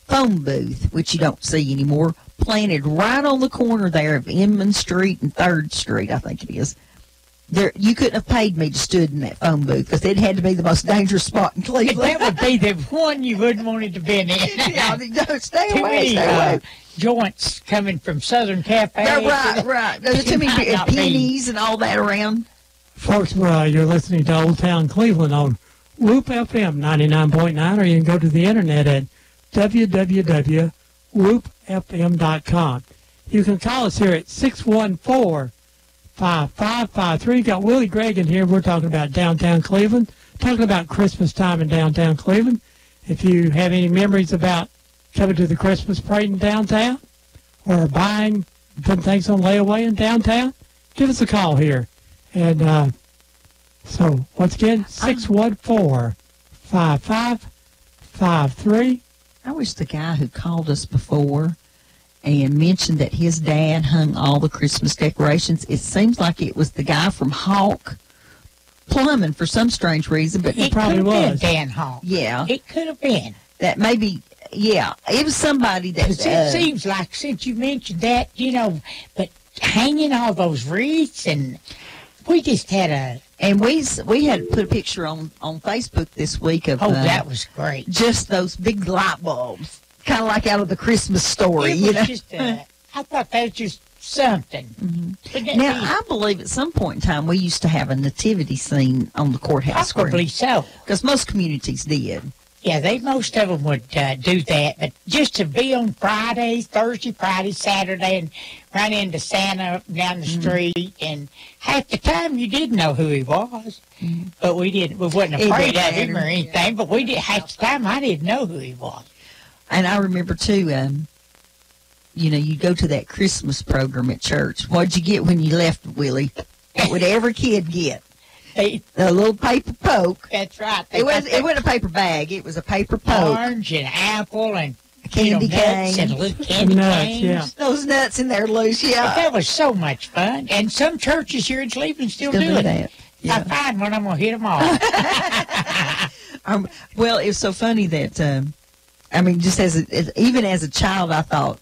phone booth, which you don't see anymore, planted right on the corner there of Inman Street and 3rd Street, I think it is. There, you couldn't have paid me to stood in that phone booth because it had to be the most dangerous spot in Cleveland. That would be the one you wouldn't want it to be in. Yeah, no, stay Too away, many stay away. joints coming from Southern Cafe. No, right. There's too many pennies and all that around. Folks, you're listening to Old Town Cleveland on Whoop FM 99.9, or you can go to the internet at www.whoopfm.com. You can call us here at 614-5553. Got Willie Gregg in here. We're talking about downtown Cleveland, talking about Christmas time in downtown Cleveland. If you have any memories about coming to the Christmas parade in downtown or putting things on layaway in downtown, give us a call here. And so, once again, 614-5553. I wish the guy who called us before and mentioned that his dad hung all the Christmas decorations, it seems like it was the guy from Hawk Plumbing for some strange reason, but It probably could have been was. Dan Hawk. yeah, It could have been. that maybe, yeah, it was somebody that, 'Cause it seems like since you mentioned that, but hanging all those wreaths, and we just had a. and we had put a picture on Facebook this week of that was great. just those big light bulbs, kind of like out of the Christmas Story, It was just I thought that was just something. But that Now, is I believe at some point in time we used to have a nativity scene on the courthouse probably so. because most communities did. Yeah, most of them would do that, but just to be on Fridays, Thursday, Friday, Saturday, and run into Santa down the street, and half the time you didn't know who he was, but we wasn't It afraid didn't of him or matter, anything, but we did. Half the time I didn't know who he was. And I remember too, you go to that Christmas program at church. What'd you get when you left, Willie? What would every kid get? A little paper poke. That's right. It wasn't a paper bag. It was a paper poke. Orange and apple and Candy nuts cane. and little candy Nuts, canes. yeah. Those nuts in there loose, But yeah. that was so much fun, and some churches here in Cleveland still do it. that. I find one, I'm gonna hit them all. Well, it was so funny that, just even as a child, I thought,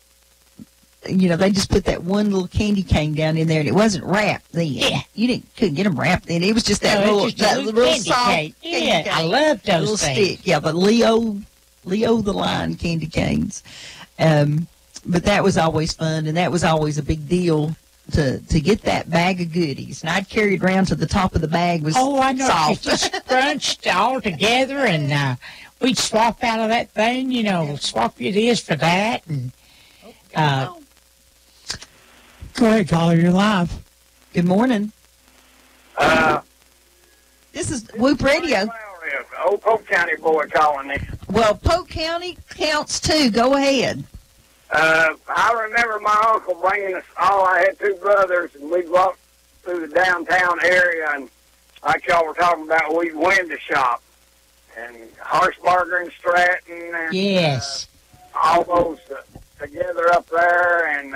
they just put that one little candy cane down in there, and it wasn't wrapped then. Yeah. You couldn't get them wrapped then. It was just that No, it's little, just a little candy soft cane. candy Yeah, cane. I love those little things. stick. Yeah, the Leo Leo the Lion candy canes. But that was always fun, and that was always a big deal to get that bag of goodies. And I'd carry it around to the top of the bag was I know. soft. It's just crunched all together, and we'd swap out of that thing, swap you this for that. And Go ahead, caller. You're live. Good morning. This is Whoop Radio. Old Polk County boy calling me. Well, Polk County counts too. Go ahead. I remember my uncle bringing us all. I had two brothers, and we'd walk through the downtown area, and like y'all were talking about, we'd window shop. And Harshbarger and Stratton. And, yes. All those together up there, and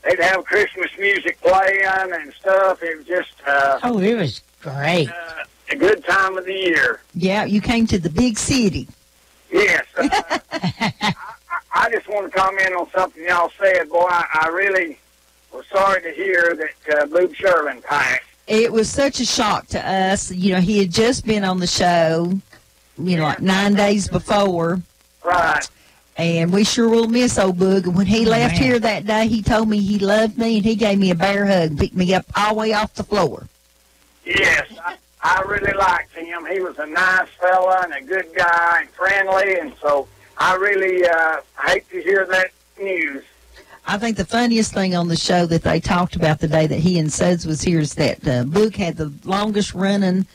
they'd have Christmas music playing and stuff. It was just... it was great. A good time of the year. Yeah, you came to the big city. Yes. I just want to comment on something y'all said. Boy, I really was sorry to hear that Boob Sherman passed. It was such a shock to us. He had just been on the show, like 9 days before. Right. And we sure will miss old Boog. And when he left here that day, he told me he loved me, and he gave me a bear hug and picked me up all the way off the floor. Yes, I really liked him. He was a nice fella and a good guy and friendly, and so I really hate to hear that news. I think the funniest thing on the show that they talked about the day that he and Suds was here is that Boog had the longest running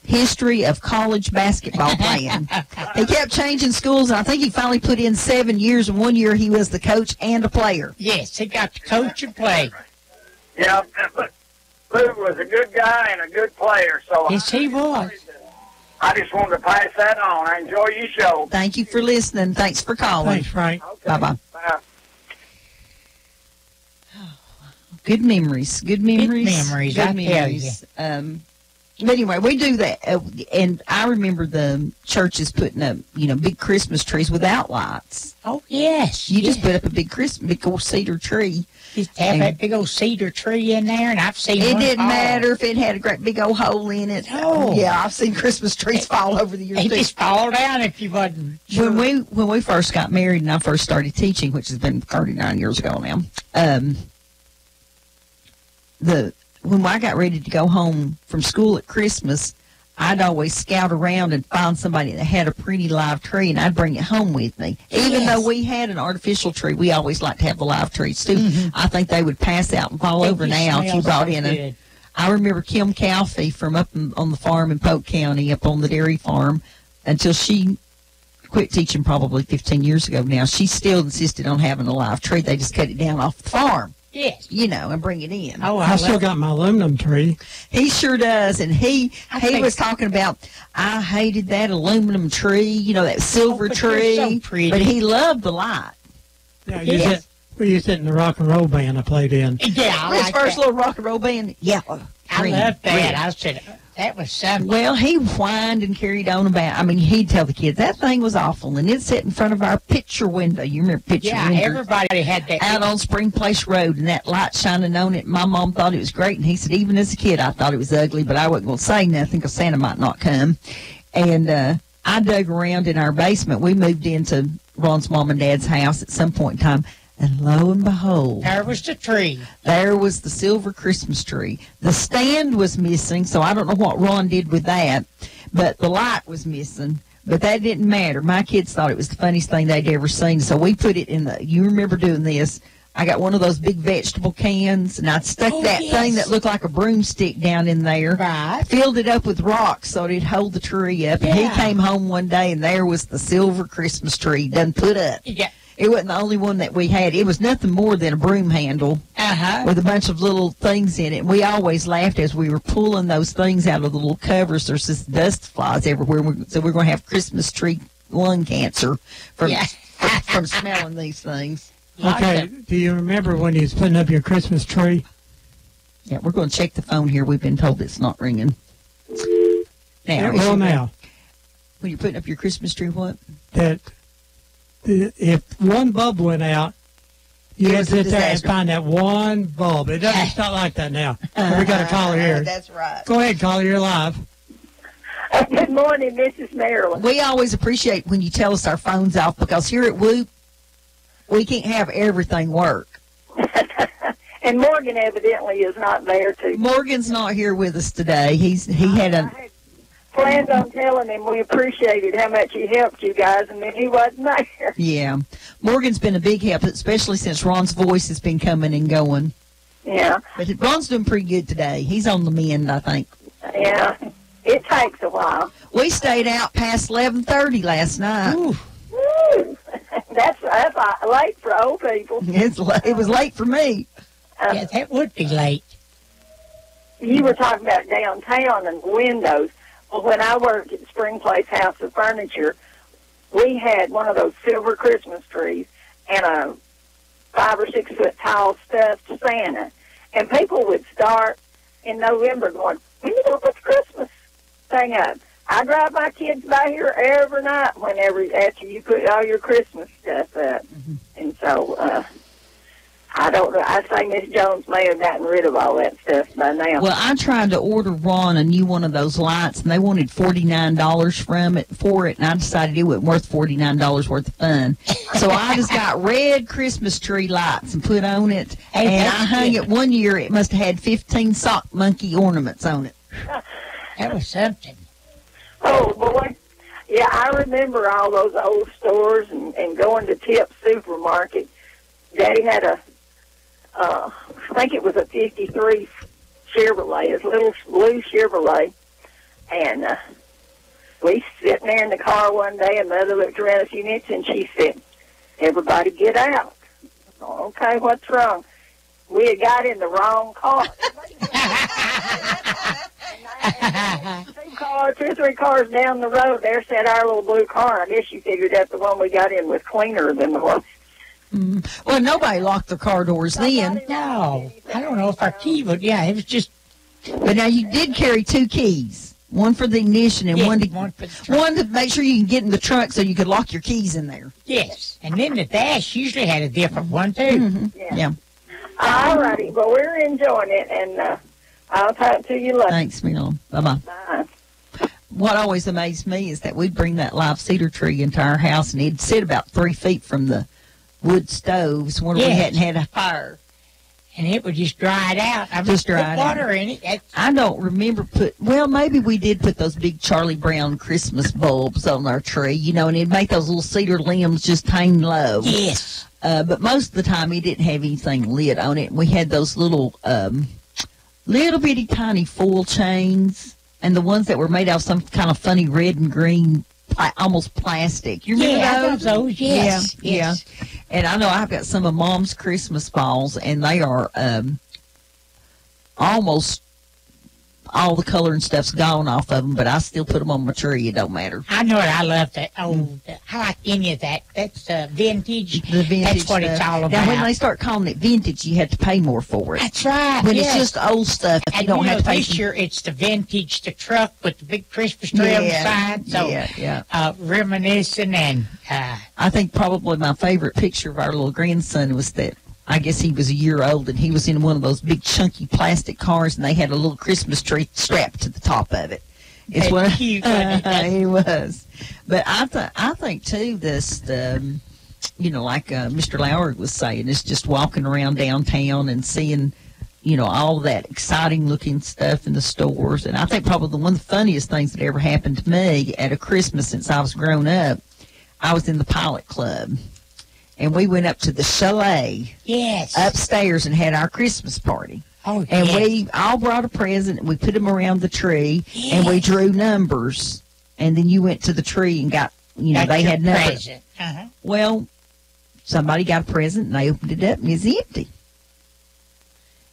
history of college basketball playing. He kept changing schools, and I think he finally put in 7 years, and 1 year he was the coach and a player. Yes, he got to coach and play. Yeah, but Boog was a good guy and a good player, so yes, he was. I just wanted to pass that on. I enjoy your show. Thank you for listening. Thanks for calling. Thanks, Frank. Okay. Bye-bye. Bye. Good memories. Good memories. Memories, Good I memories. But anyway, we do that. And I remember the churches putting up, big Christmas trees without lights. Oh, yes. You just put up a big old cedar tree. Just have that big old cedar tree in there, and I've seen It one didn't fall. matter if it had a great big old hole in it. No. Yeah, I've seen Christmas trees fall over the years. They too. just fall down if you wasn't sure. When we first got married and I first started teaching, which has been 39 years ago now, when I got ready to go home from school at Christmas, I'd always scout around and find somebody that had a pretty live tree, and I'd bring it home with me. Even though we had an artificial tree, we always liked to have the live trees, too. Mm-hmm. I think they would pass out and fall over now if you brought in a... I remember Kim Calfee from up on the farm in Polk County, up on the dairy farm, until she quit teaching probably 15 years ago now. She still insisted on having a live tree. They just cut it down off the farm. Yes. And bring it in. Oh, I still got my aluminum tree. He sure does. And he was talking about, I hated that aluminum tree, that silver tree. So pretty. But he loved the light. Yeah, we used it in the rock and roll band I played in. Yeah, His first little rock and roll band, yellow. I loved that. I said, that was something. Well, he whined and carried on about, he'd tell the kids, that thing was awful, and it sat in front of our picture window. You remember picture window? Yeah, everybody had that. Out on Spring Place Road, and that light shining on it. My mom thought it was great, and he said, even as a kid, I thought it was ugly, but I wasn't going to say nothing because Santa might not come. And I dug around in our basement. We moved into Ron's mom and dad's house at some point in time. And lo and behold, there was the tree. There was the silver Christmas tree. The stand was missing, so I don't know what Ron did with that, but the light was missing. But that didn't matter. My kids thought it was the funniest thing they'd ever seen, so we put it in you remember doing this. I got one of those big vegetable cans, and I stuck that thing that looked like a broomstick down in there. Right. Filled it up with rocks so it'd hold the tree up. And he came home one day, and there was the silver Christmas tree done put up. Yeah. It wasn't the only one that we had. It was nothing more than a broom handle with a bunch of little things in it. We always laughed as we were pulling those things out of the little covers. There's just dust flies everywhere. So we're going to have Christmas tree lung cancer from smelling these things. Okay, do you remember when you was putting up your Christmas tree? Yeah, we're going to check the phone here. We've been told it's not ringing. Now. When you're putting up your Christmas tree, what? That if one bulb went out, you had to sit there and find that one bulb. It doesn't start like that now. We got a caller here. That's right. Go ahead, caller. You're live. Good morning, Mrs. Marilyn. We always appreciate when you tell us our phone's off, because here at Whoop, we can't have everything work. And Morgan evidently is not there, too. Morgan's not here with us today. He had a... Planned on telling him we appreciated how much he helped you guys, and then he wasn't there. Yeah. Morgan's been a big help, especially since Ron's voice has been coming and going. Yeah. But Ron's doing pretty good today. He's on the mend, I think. Yeah. It takes a while. We stayed out past 11:30 last night. Woo. That's late for old people. It was late for me. Yeah, that would be late. You were talking about downtown and windows. Well, when I worked at Spring Place House of Furniture, we had one of those silver Christmas trees and a 5 or 6 foot tall stuffed Santa. And people would start in November going, "When you gonna put the Christmas thing up?" I drive my kids by here every night after you put all your Christmas stuff up. Mm-hmm. And so I don't know. I say Miss Jones may have gotten rid of all that stuff by now. Well, I tried to order Ron a new one of those lights, and they wanted $49 for it, and I decided it wasn't worth $49 worth of fun. So I just got red Christmas tree lights and put on it, and I hung it one year. It must have had 15 sock monkey ornaments on it. That was something. Oh, boy. Yeah, I remember all those old stores and going to Tip Supermarket. Daddy had I think it was a 53 Chevrolet, a little blue Chevrolet. And we sitting there in the car one day, and Mother looked around a few minutes, and she said, "Everybody get out." Okay, what's wrong? We had got in the wrong car. 2 or 3 cars down the road, there sat our little blue car. I guess you figured out the one we got in was cleaner than the one. Well, nobody locked their car doors then. No, I don't know if our key would. Yeah, it was just. But now you did carry 2 keys, one for the ignition and one to make sure you can get in the trunk so you could lock your keys in there. Yes, and then the dash usually had a different one too. Mm-hmm. Yeah. All righty, well, we're enjoying it, and I'll talk to you later. Thanks, Mila. Bye-bye. Bye. What always amazed me is that we'd bring that live cedar tree into our house, and it'd sit about 3 feet from the wood stoves when we hadn't had a fire. And it would just dry it out. I just put dry water in it. I don't remember maybe we did put those big Charlie Brown Christmas bulbs on our tree, and it'd make those little cedar limbs just hang low. Yes. But most of the time, it didn't have anything lit on it. We had those little bitty tiny foil chains, and the ones that were made out of some kind of funny red and green, almost plastic. You remember those? Yes. Yeah. And I know I've got some of Mom's Christmas balls, and they are almost all the color and stuff's gone off of them, but I still put them on my tree. It don't matter. I know it. I love that. Oh, I like any of that. That's vintage. The vintage That's what stuff. it's all about. Now, when they start calling it vintage, you have to pay more for it. That's right. When it's just old stuff, you don't have to pay. This year it's the vintage, the truck with the big Christmas tree on the side. So, reminiscing and. I think probably my favorite picture of our little grandson was that. I guess he was a year old, and he was in one of those big chunky plastic cars, and they had a little Christmas tree strapped to the top of it. It's what cute. He was. But I think too this, like Mr. Lowry was saying, it's just walking around downtown and seeing, all that exciting looking stuff in the stores. And I think probably one of the funniest things that ever happened to me at a Christmas since I was grown up, I was in the Pilot Club. And we went up to the chalet upstairs and had our Christmas party. Oh, and we all brought a present, and we put them around the tree, and we drew numbers. And then you went to the tree and got, they had numbers. Uh-huh. Well, somebody got a present, and they opened it up, and it was empty.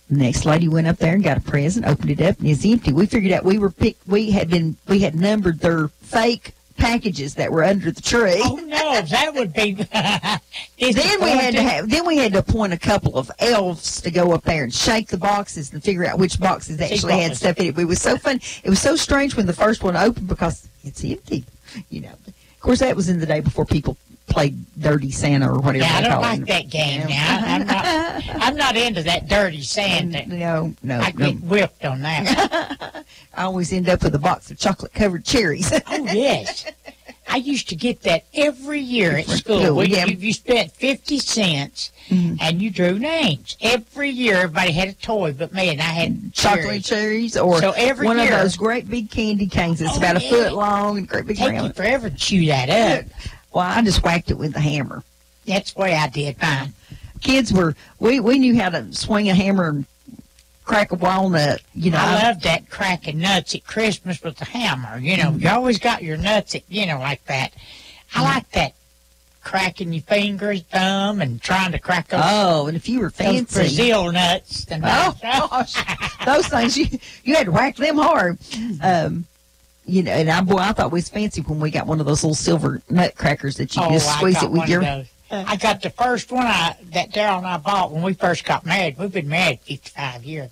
The next lady went up there and got a present, opened it up, and it was empty. We figured out we had numbered their fake packages that were under the tree. Oh no, that would be. Then we had to appoint a couple of elves to go up there and shake the boxes and figure out which boxes actually had stuff in it. But it was so fun. It was so strange when the first one opened because it's empty. Of course, that was in the day before people played Dirty Santa or whatever. Yeah, I they don't call like it. that game now. I'm not. I'm not into that dirty Santa. No. I get whipped on that. I always end up with a box of chocolate-covered cherries. Oh, yes. I used to get that every year at school. Oh, yeah. You spent 50 cents, and you drew names. Every year, everybody had a toy but me, and I had Chocolate cherries, or so every one year, of those great big candy canes that's about a foot long and great big Take round. you forever to chew that up. Well, I just whacked it with the hammer. That's the way I did mine. Kids we knew how to swing a hammer and crack a walnut. You know, I loved that cracking nuts at Christmas with the hammer. You know, you always got your nuts at, like that. I like that cracking your fingers, thumb, and trying to crack those. Oh, and if you were fancy, those Brazil nuts. Oh gosh, those things you had to whack them hard. And I thought we was fancy when we got one of those little silver nut crackers that you just squeeze it with your. I got the first one that Daryl and I bought when we first got married. We've been married 55 years.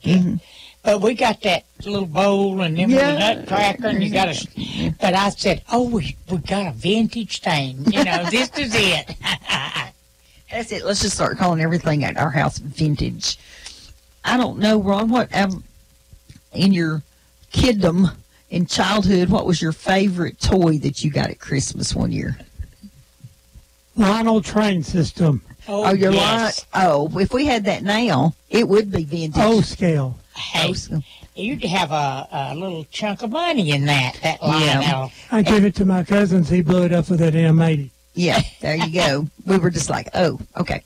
But we got that little bowl and then with a nutcracker, and you got a. But I said, we got a vintage thing. This is it. That's it. Let's just start calling everything at our house vintage. I don't know, Ron, what in your kiddom, in childhood, what was your favorite toy that you got at Christmas one year? Lionel train system. Oh, you're right. Oh, if we had that now, it would be vintage. Scale. Hey, you'd have a little chunk of money in that Lionel. I gave it to my cousins. He blew it up with that M80. Yeah, there you go. We were just like, oh, okay.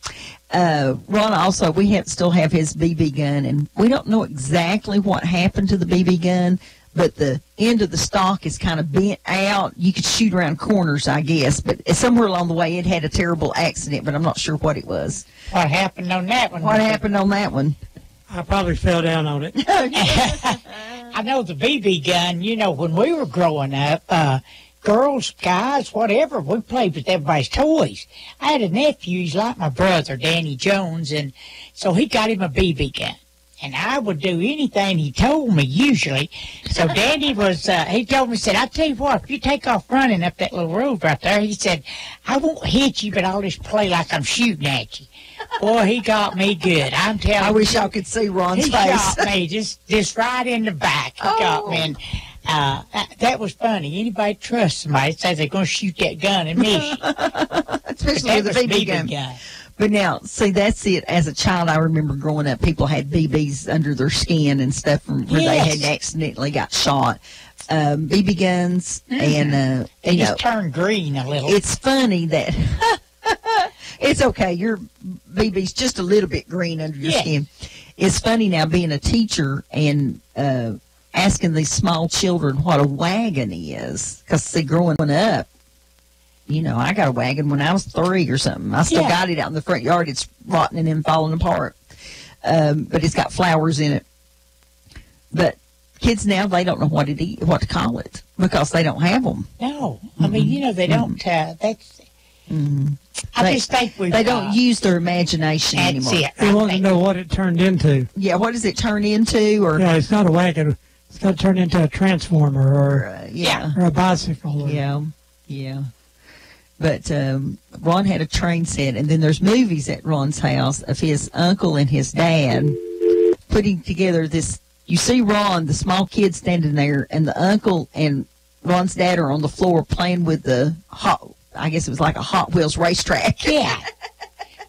Ron, also, we still have his BB gun, and we don't know exactly what happened to the BB gun, but the end of the stock is kind of bent out. You could shoot around corners, I guess, but somewhere along the way it had a terrible accident, but I'm not sure what it was. What happened on that one? What happened on that one? I probably fell down on it. I know the BB gun, when we were growing up, girls, guys, whatever, we played with everybody's toys. I had a nephew, he's like my brother, Danny Jones, and so he got him a BB gun. And I would do anything he told me, usually. So Danny he told me, I tell you what, if you take off running up that little road right there, he said, I won't hit you, but I'll just play like I'm shooting at you. Boy, he got me good. I'm telling you. I wish y'all could see Ron's face. He got me just right in the back. He got me. And, that was funny. Anybody trust somebody says they're going to shoot that gun and miss you. Especially with a BB gun. But now, see, that's it. As a child, I remember growing up, people had BBs under their skin and stuff where they had accidentally got shot. BB guns, and they just turn green a little. It's funny that it's okay. Your BB's just a little bit green under your skin. It's funny now being a teacher and asking these small children what a wagon is, because see, growing up, I got a wagon when I was 3 or something. I still got it out in the front yard. It's rotting and falling apart. But it's got flowers in it. But kids now, they don't know what to call it because they don't have them. No. I mean, they don't. That's. I just think they don't use their imagination anymore. They want to know what it turned into. Yeah, what does it turn into? Or it's not a wagon. It's got to turn into a transformer or a bicycle. Yeah. But Ron had a train set, and then there's movies at Ron's house of his uncle and his dad putting together this. You see Ron, the small kid, standing there, and the uncle and Ron's dad are on the floor playing with I guess it was like a Hot Wheels racetrack. Yeah.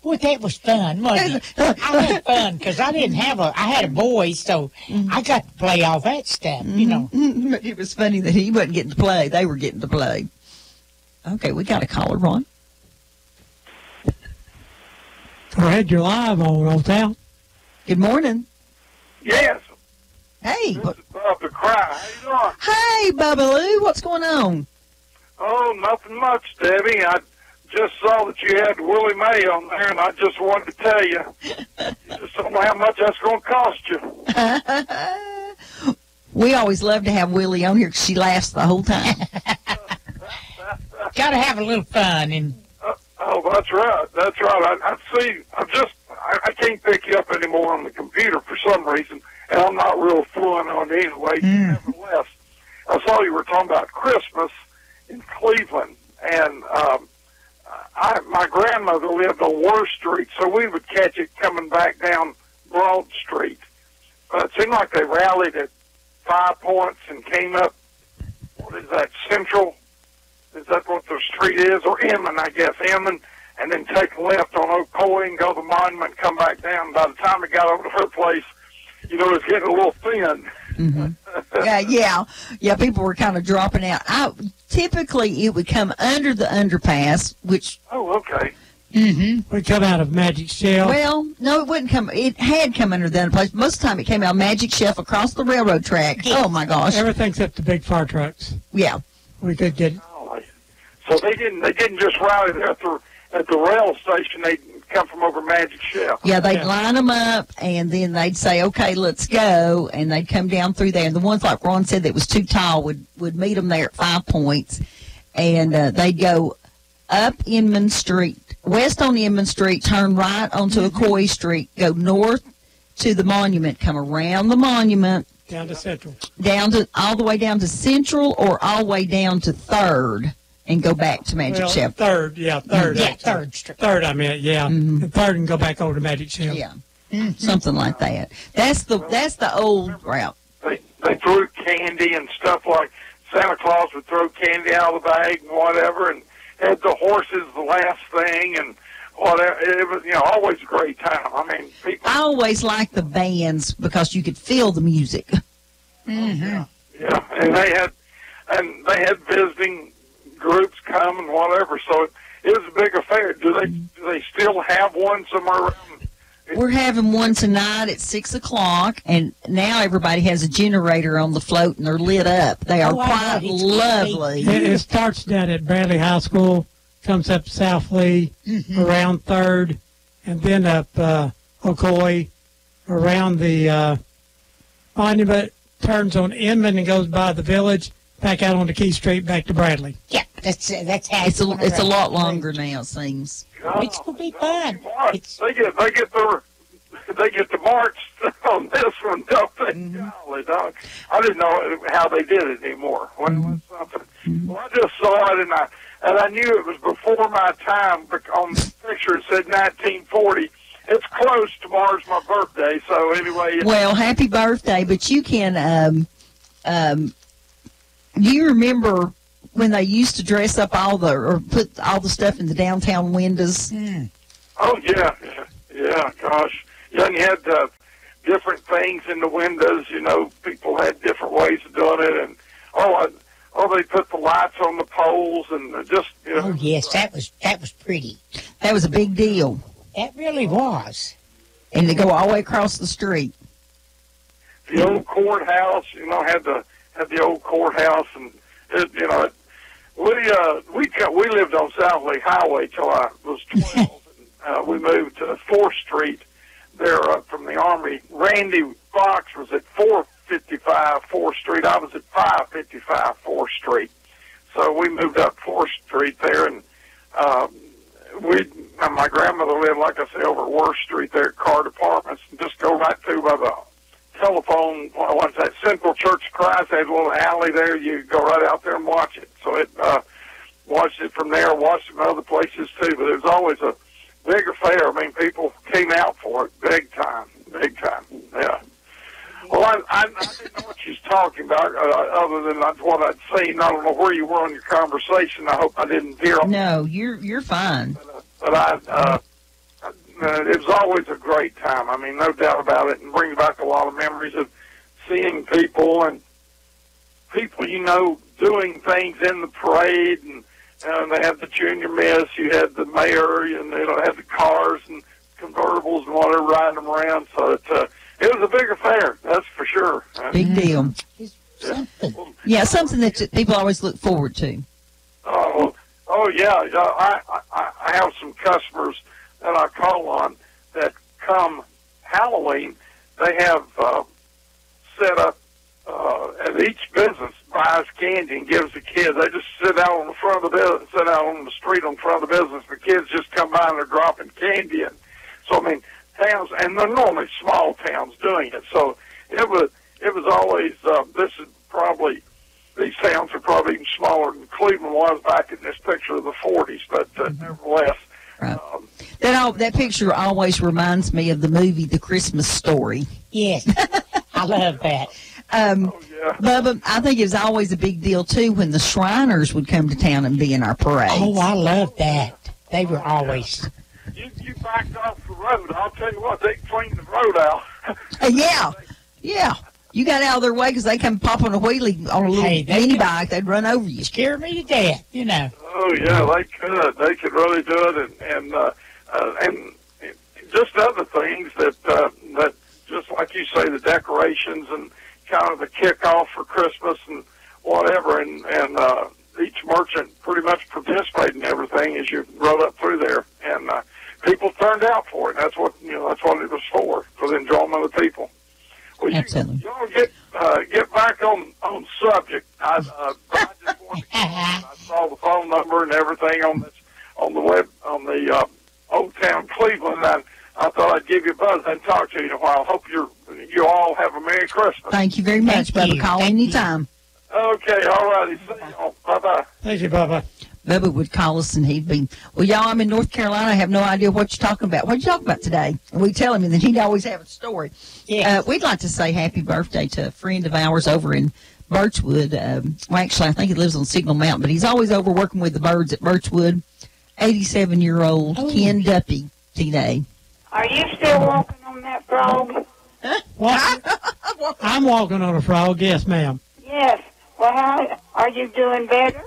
Boy, that was fun, wasn't it? I had fun because I had a boy, so I got to play all that stuff, But it was funny that he wasn't getting to play. They were getting to play. Okay, we got a caller, Ron. Go ahead, you're live on Old Town. Good morning. Yes. Hey. This is Bob the Cry. How you doing? Hey, Bubba Lou. What's going on? Oh, nothing much, Debbie. I just saw that you had Willie Mae on there, and I just wanted to tell you. You just don't know how much that's going to cost you. We always love to have Willie on here because she laughs the whole time. Got to have a little fun. Oh, that's right. That's right. I see. I can't pick you up anymore on the computer for some reason, and I'm not real fluent on it anyway. Nevertheless, I saw you were talking about Christmas in Cleveland, and my grandmother lived on Worst Street, so we would catch it coming back down Broad Street. It seemed like they rallied at 5 Points and came up, what is that, Central? Is that what the street is? Or Emmon, I guess, Emmon, and then take a left on Ocoee and go to the Monument and come back down. By the time it got over to her place, you know, it was getting a little thin. Yeah, people were kind of dropping out. Typically, it would come under the underpass, which... Oh, okay. Would come out of Magic Shelf. Well, no, it wouldn't come. It had come under the underpass. Most of the time, it came out of Magic Shelf across the railroad track. Oh, my gosh. Everything except the big fire trucks. Yeah. We could get... So they didn't just rally there at the rail station. They'd come from over Magic Shelf. Yeah, they'd line them up, and then they'd say, okay, let's go, and they'd come down through there. And the ones, like Ron said, that was too tall would meet them there at 5 Points, and they'd go up Inman Street, west on Inman Street, turn right onto Ocoee Street, go north to the Monument, come around the Monument. Down to Central. All the way down to Central, or all the way down to 3rd. And go back to Magic Shelf. 3rd, yeah, 3rd. Yeah, 3rd Street. 3rd, I meant, yeah. 3rd and go back over to Magic Shelf. Yeah, something like that. That's the old route. They threw candy and stuff, like Santa Claus would throw candy out of the bag and whatever, and had the horses the last thing and whatever. It was, you know, always a great time. I mean, people. I always liked the bands because you could feel the music. Yeah, and they had visiting groups come and whatever, so it was a big affair. Do they still have one somewhere around? We're having one tonight at 6 o'clock, and now everybody has a generator on the float, and they're lit up. They are quite lovely. It starts down at Bradley High School, comes up South Lee, around 3rd, and then up Ocoee, around the Monument, turns on Inman and goes by the Village, back out onto Key Street, back to Bradley. Yeah, that's how it's a lot longer now, it seems. It's gonna be fun. They get the march on this one, don't they? Golly, dog. I didn't know how they did it anymore. When it was something. Well, I just saw it, and I knew it was before my time. On the picture it said 1940. It's close. Tomorrow's my birthday, so anyway. Well, happy birthday! But you can. Do you remember when they used to dress up put all the stuff in the downtown windows? Oh, yeah, gosh. Yeah, and you had different things in the windows, you know, people had different ways of doing it, and, they put the lights on the poles, and just, you know. Oh, yes, that was pretty. That was a big deal. That really was. And they go all the way across the street. The old courthouse, you know, had the old courthouse, and we lived on South Lee Highway till I was 12. And, we moved to 4th Street there from the Army. Randy Fox was at 455 4th Street. I was at 555 4th Street. So we moved up 4th Street there, and my grandmother lived, like I say, over at Worst Street there at Card Apartments, and just go right through by the telephone. Once that Central Church of Christ had a little alley there, you go right out there and watch it. So it watched it from there, watched it in other places too. But it was always a big affair. I mean, people came out for it big time. Yeah. Well, I didn't know what you was talking about, other than what I'd seen. I don't know where you were on your conversation. I hope I didn't veer off. No, you're fine. But it was always a great time. I mean, no doubt about it, and brings back a lot of memories of seeing people and people, you know, doing things in the parade, and they had the junior miss, you had the mayor, and they had the cars and convertibles and whatever riding them around. So it was a big affair, that's for sure. Big deal. Yeah, something that people always look forward to. Oh yeah. I have some customers that I call on that come Halloween. They have set up at each business buys candy and gives the kids. They just sit out on the front of the business, sit out on the street in front of the business. The kids just come by and they're dropping candy in. So I mean, towns, and they're normally small towns doing it. So it was always. These towns are probably even smaller than Cleveland was back in this picture of the 40s. But nevertheless, Right. That picture always reminds me of the movie The Christmas Story. Yes, I love that. Bubba, I think it was always a big deal, too, when the Shriners would come to town and be in our parades. Oh, I love that. They were always... You backed off the road. I'll tell you what, they cleaned the road out. Yeah. You got out of their way because they come pop on a wheelie on a little mini bike. They'd run over you. Scare me to death, you know. Oh, yeah, they could. They could really do it. And just other things that just like you say, the decorations and kind of the kickoff for Christmas and whatever. And each merchant pretty much participated in everything as you rode up through there. And people turned out for it. That's what it was for the enjoyment of the people. Well, absolutely. You want to get back on subject. I just wanted to I saw the phone number and everything on the web on the Old Town Cleveland. And I thought I'd give you a buzz and talk to you in a while. Hope you all have a Merry Christmas. Thank you very much, Bubba. Call anytime. Okay, all righty. See you. Bye-bye. Thank you, Bubba. Bubba would call us and he'd be, well, y'all, I'm in North Carolina. I have no idea what you're talking about. What are you talking about today? And we'd tell him, and then he'd always have a story. Yes. We'd like to say happy birthday to a friend of ours over in Birchwood. Well, actually, I think he lives on Signal Mountain, but he's always over working with the birds at Birchwood. 87-year-old Ken Duppy today. Are you still walking on that frog? What? I'm walking on a frog, yes, ma'am. Yes. Well, how are you doing better?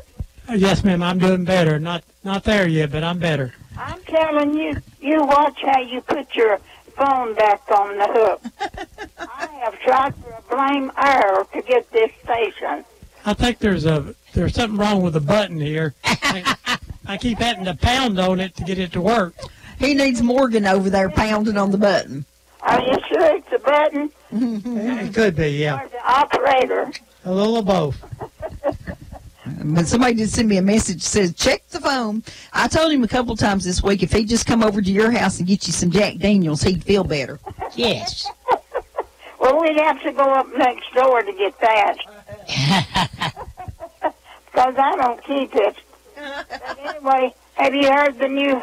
Yes, ma'am, I'm doing better. Not there yet, but I'm better. I'm telling you, you watch how you put your phone back on the hook. I have tried for a blame hour to get this station. I think there's something wrong with the button here. I keep having to pound on it to get it to work. He needs Morgan over there pounding on the button. Are you sure it's a button? It could be, yeah. Or the operator? A little of both. But somebody did send me a message that says, check the phone. I told him a couple times this week, if he'd just come over to your house and get you some Jack Daniels, he'd feel better. Yes. Well, we'd have to go up next door to get that. Because I don't keep it. But anyway, have you heard the new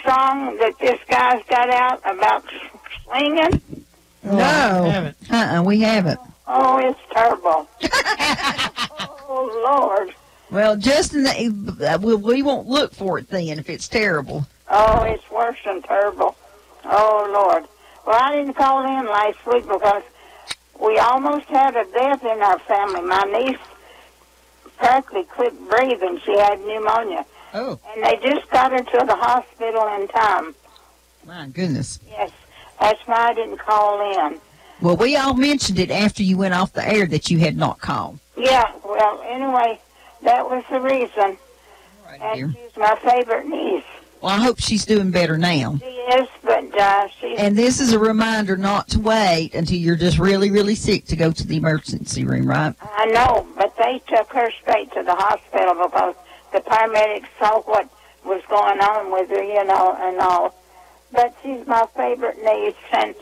song that this guy's got out about swinging? No. We haven't. Oh, it's terrible. Oh, Lord. Well, Justin, we won't look for it then if it's terrible. Oh, it's worse than terrible. Oh, Lord. Well, I didn't call in last week because we almost had a death in our family. My niece practically quit breathing. She had pneumonia. Oh. And they just got her to the hospital in time. My goodness. Yes. That's why I didn't call in. Well, we all mentioned it after you went off the air that you had not called. Yeah, well, anyway, that was the reason. Right, and she's my favorite niece. Well, I hope she's doing better now. She is, but she's... And this is a reminder not to wait until you're just really, really sick to go to the emergency room, right? I know, but they took her straight to the hospital because the paramedics saw what was going on with her, you know, and all. But she's my favorite niece, and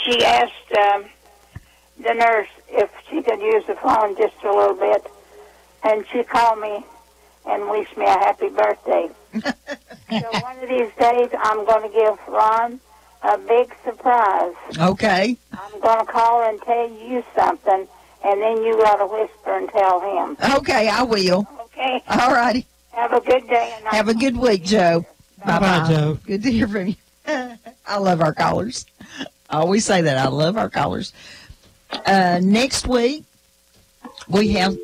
she asked the nurse if she could use the phone just a little bit, and she called me and wished me a happy birthday. So one of these days, I'm going to give Ron a big surprise. Okay. I'm going to call and tell you something, and then you got to whisper and tell him. Okay, I will. Okay. All righty. Have a good day. And have a good week, Joe. Bye-bye, Joe. Good to hear from you. I love our callers. I always say that. I love our callers. Next week, we have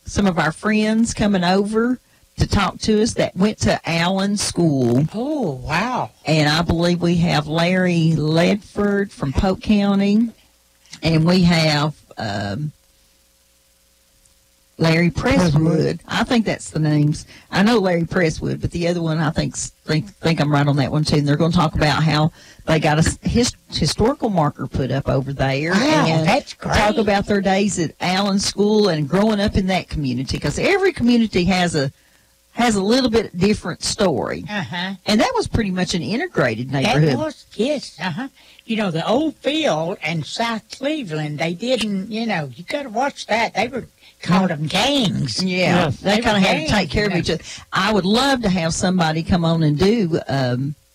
some of our friends coming over to talk to us that went to Allen School. Oh, wow. And I believe we have Larry Ledford from Polk County, and we have Larry Presswood. I think that's the names. I know Larry Presswood, but the other one I think I'm right on that one too. And they're going to talk about how they got a historical marker put up over there. Wow, and that's great. Talk about their days at Allen School and growing up in that community, because every community has a little bit different story. Uh-huh. And that was pretty much an integrated neighborhood. That was, yes, uh-huh. You know, the old field and South Cleveland, they didn't, you know, you got to watch that. They were called them gangs. Yeah, they kind of had to take care of each other. I would love to have somebody come on and do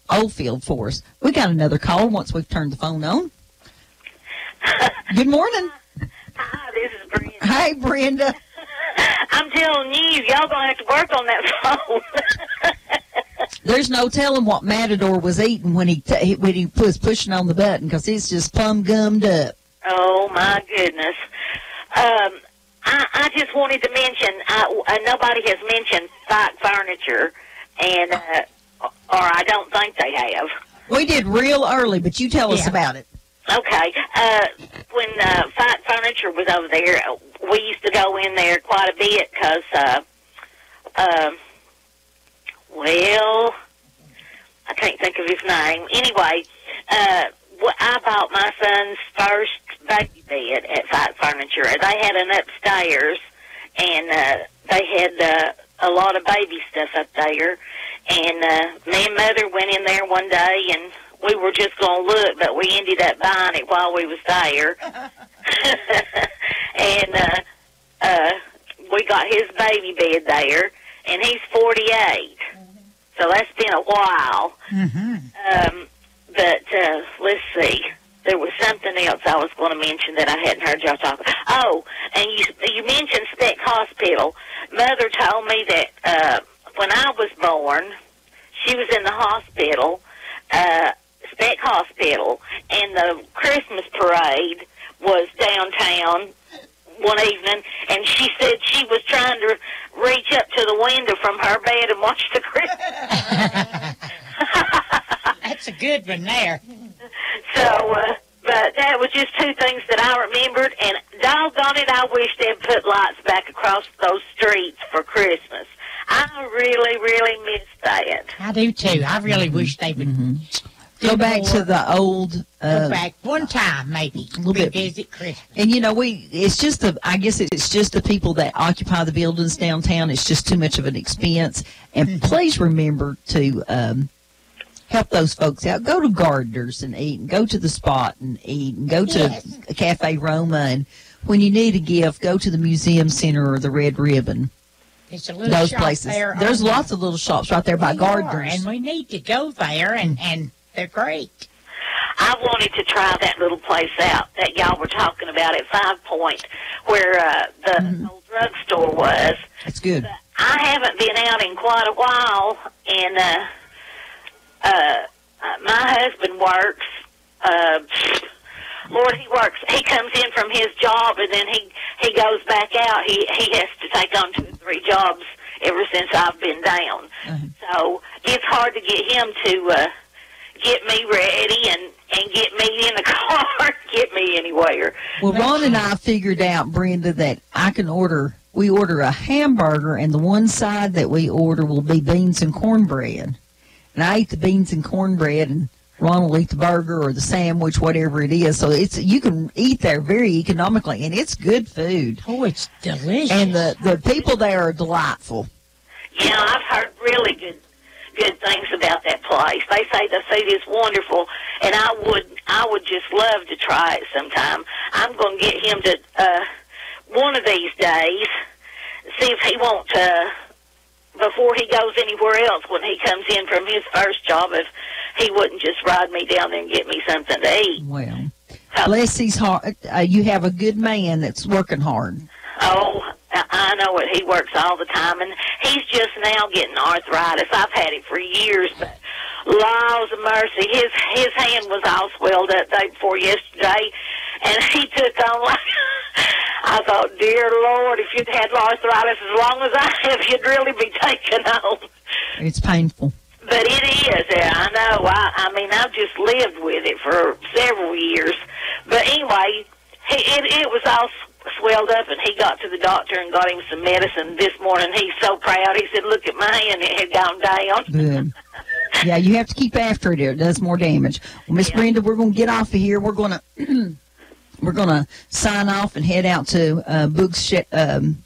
Oldfield for us. We got another call once we've turned the phone on. Good morning. Hi, this is Brenda. Hey, Brenda. I'm telling you, y'all gonna have to work on that phone. There's no telling what Matador was eating when he was pushing on the button, because it's just plumb gummed up. Oh my goodness. I just wanted to mention, nobody has mentioned Fight Furniture, and or I don't think they have. We did real early, but you tell us about it. Okay. When Fight Furniture was over there, we used to go in there quite a bit because, well, I can't think of his name. Anyway, I bought my son's first baby bed at Fight Furniture. They had an upstairs, and they had a lot of baby stuff up there. And me and Mother went in there one day, and we were just going to look, but we ended up buying it while we was there. And we got his baby bed there, and he's 48. So that's been a while. But let's see. There was something else I was going to mention that I hadn't heard y'all talk about. Oh, and you mentioned Speck Hospital. Mother told me that when I was born, she was in the hospital, Speck Hospital, and the Christmas parade was downtown one evening, and she said she was trying to reach up to the window from her bed and watch the Christmas. That's a good one there. So, but that was just two things that I remembered, and doggone it, I wish they'd put lights back across those streets for Christmas. I really, really miss that. I do too. I really wish they would Go back to the old. Go back one time, maybe. A little bit. Visit Christmas. And you know, it's just I guess it's just the people that occupy the buildings downtown. It's just too much of an expense. And please remember to help those folks out. Go to Gardner's and eat, and go to the Spot and eat, and go to Cafe Roma. And when you need a gift, go to the Museum Center or the Red Ribbon. It's a little those shop places. there. There's lots of little shops right there by Gardner's. And we need to go there, and they're great. I wanted to try that little place out that y'all were talking about at 5 Point, where the old drugstore was. That's good. But I haven't been out in quite a while, and my husband works. Lord, he comes in from his job, and then he goes back out. He has to take on 2 or 3 jobs ever since I've been down. So it's hard to get him to get me ready and get me in the car and get me anywhere. Well, Ron and I figured out, Brenda, that we order a hamburger, and the one side that we order will be beans and cornbread. And I eat the beans and cornbread, and Ron will eat the burger or the sandwich, whatever it is. So you can eat there very economically, and it's good food. Oh, it's delicious. And the people there are delightful. Yeah, I've heard really good things about that place. They say the food is wonderful, and I would just love to try it sometime. I'm going to get him to one of these days see if he won't before he goes anywhere else, when he comes in from his first job, if he wouldn't just ride me down there and get me something to eat. Well, bless his heart. You have a good man that's working hard. Oh, I know it. He works all the time, and he's just now getting arthritis. I've had it for years, but laws of mercy, his hand was all swelled up day before yesterday, and he took on like, I thought, dear Lord, if you'd had arthritis as long as I have, you'd really be taken on. It's painful. But it is, I know. I mean, I've just lived with it for several years. But anyway, it was all swelled up, and he got to the doctor and got him some medicine this morning. He's so proud. He said, look at my hand, it had gone down. Good. Yeah, you have to keep after it. It does more damage. Well, Miss Brenda, we're going to get off of here. We're going to we're going to sign off and head out to Boogs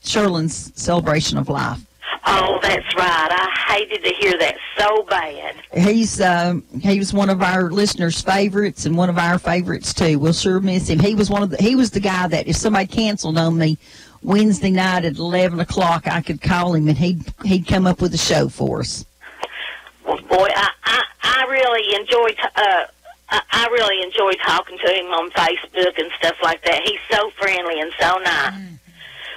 Sherlin's Celebration of Life. Oh, that's right. I hated to hear that so bad. He was one of our listeners' favorites and one of our favorites too. We'll sure miss him. He was the guy that if somebody canceled on me, Wednesday night at 11 o'clock, I could call him and he'd come up with a show for us. Well, boy, I really enjoy I really enjoy talking to him on Facebook and stuff like that. He's so friendly and so nice.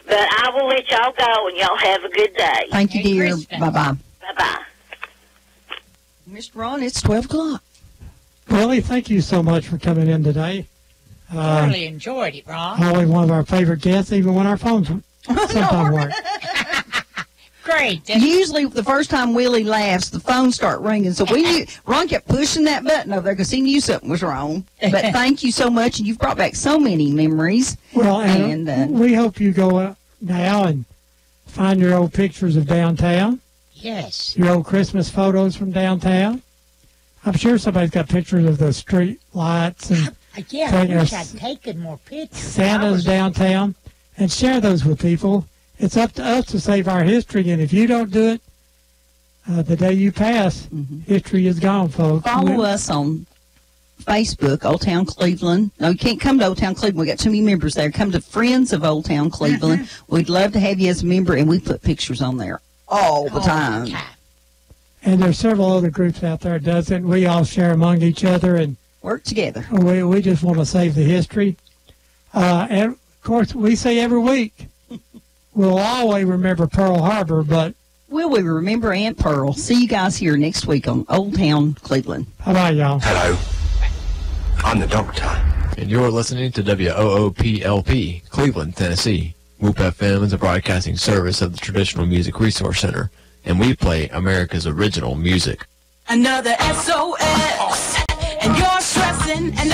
But I will let y'all go, and y'all have a good day. Thank you, dear. Bye-bye. Bye-bye. Mr. Ron, it's 12 o'clock. Willie, thank you so much for coming in today. Thoroughly enjoyed it, Ron. Always one of our favorite guests, even when our phones sometimes work. Great. Usually, the first time Willie laughs, the phones start ringing. So we knew, Ron kept pushing that button over there because he knew something was wrong. But thank you so much, and you've brought back so many memories. Well, and we hope you go out now and find your old pictures of downtown. Yes. Your old Christmas photos from downtown. I'm sure somebody's got pictures of the street lights and I wish I'd taken more pictures. Santa's downtown, and share those with people. It's up to us to save our history, and if you don't do it, the day you pass, history is gone, folks. Follow us on Facebook, Old Town Cleveland. No, you can't come to Old Town Cleveland. We got too many members there. Come to Friends of Old Town Cleveland. We'd love to have you as a member, and we put pictures on there all the time. And there's several other groups out there that does it. We all share among each other and work together. We just want to save the history. And, of course, we say every week, we'll always remember Pearl Harbor, but... Will we remember Aunt Pearl? See you guys here next week on Old Town Cleveland. Bye-bye, y'all. Hello. I'm the doctor. And you're listening to WOOPLP, Cleveland, Tennessee. WOOP FM is a broadcasting service of the Traditional Music Resource Center, and we play America's original music. Another SOS, and you're stressing, and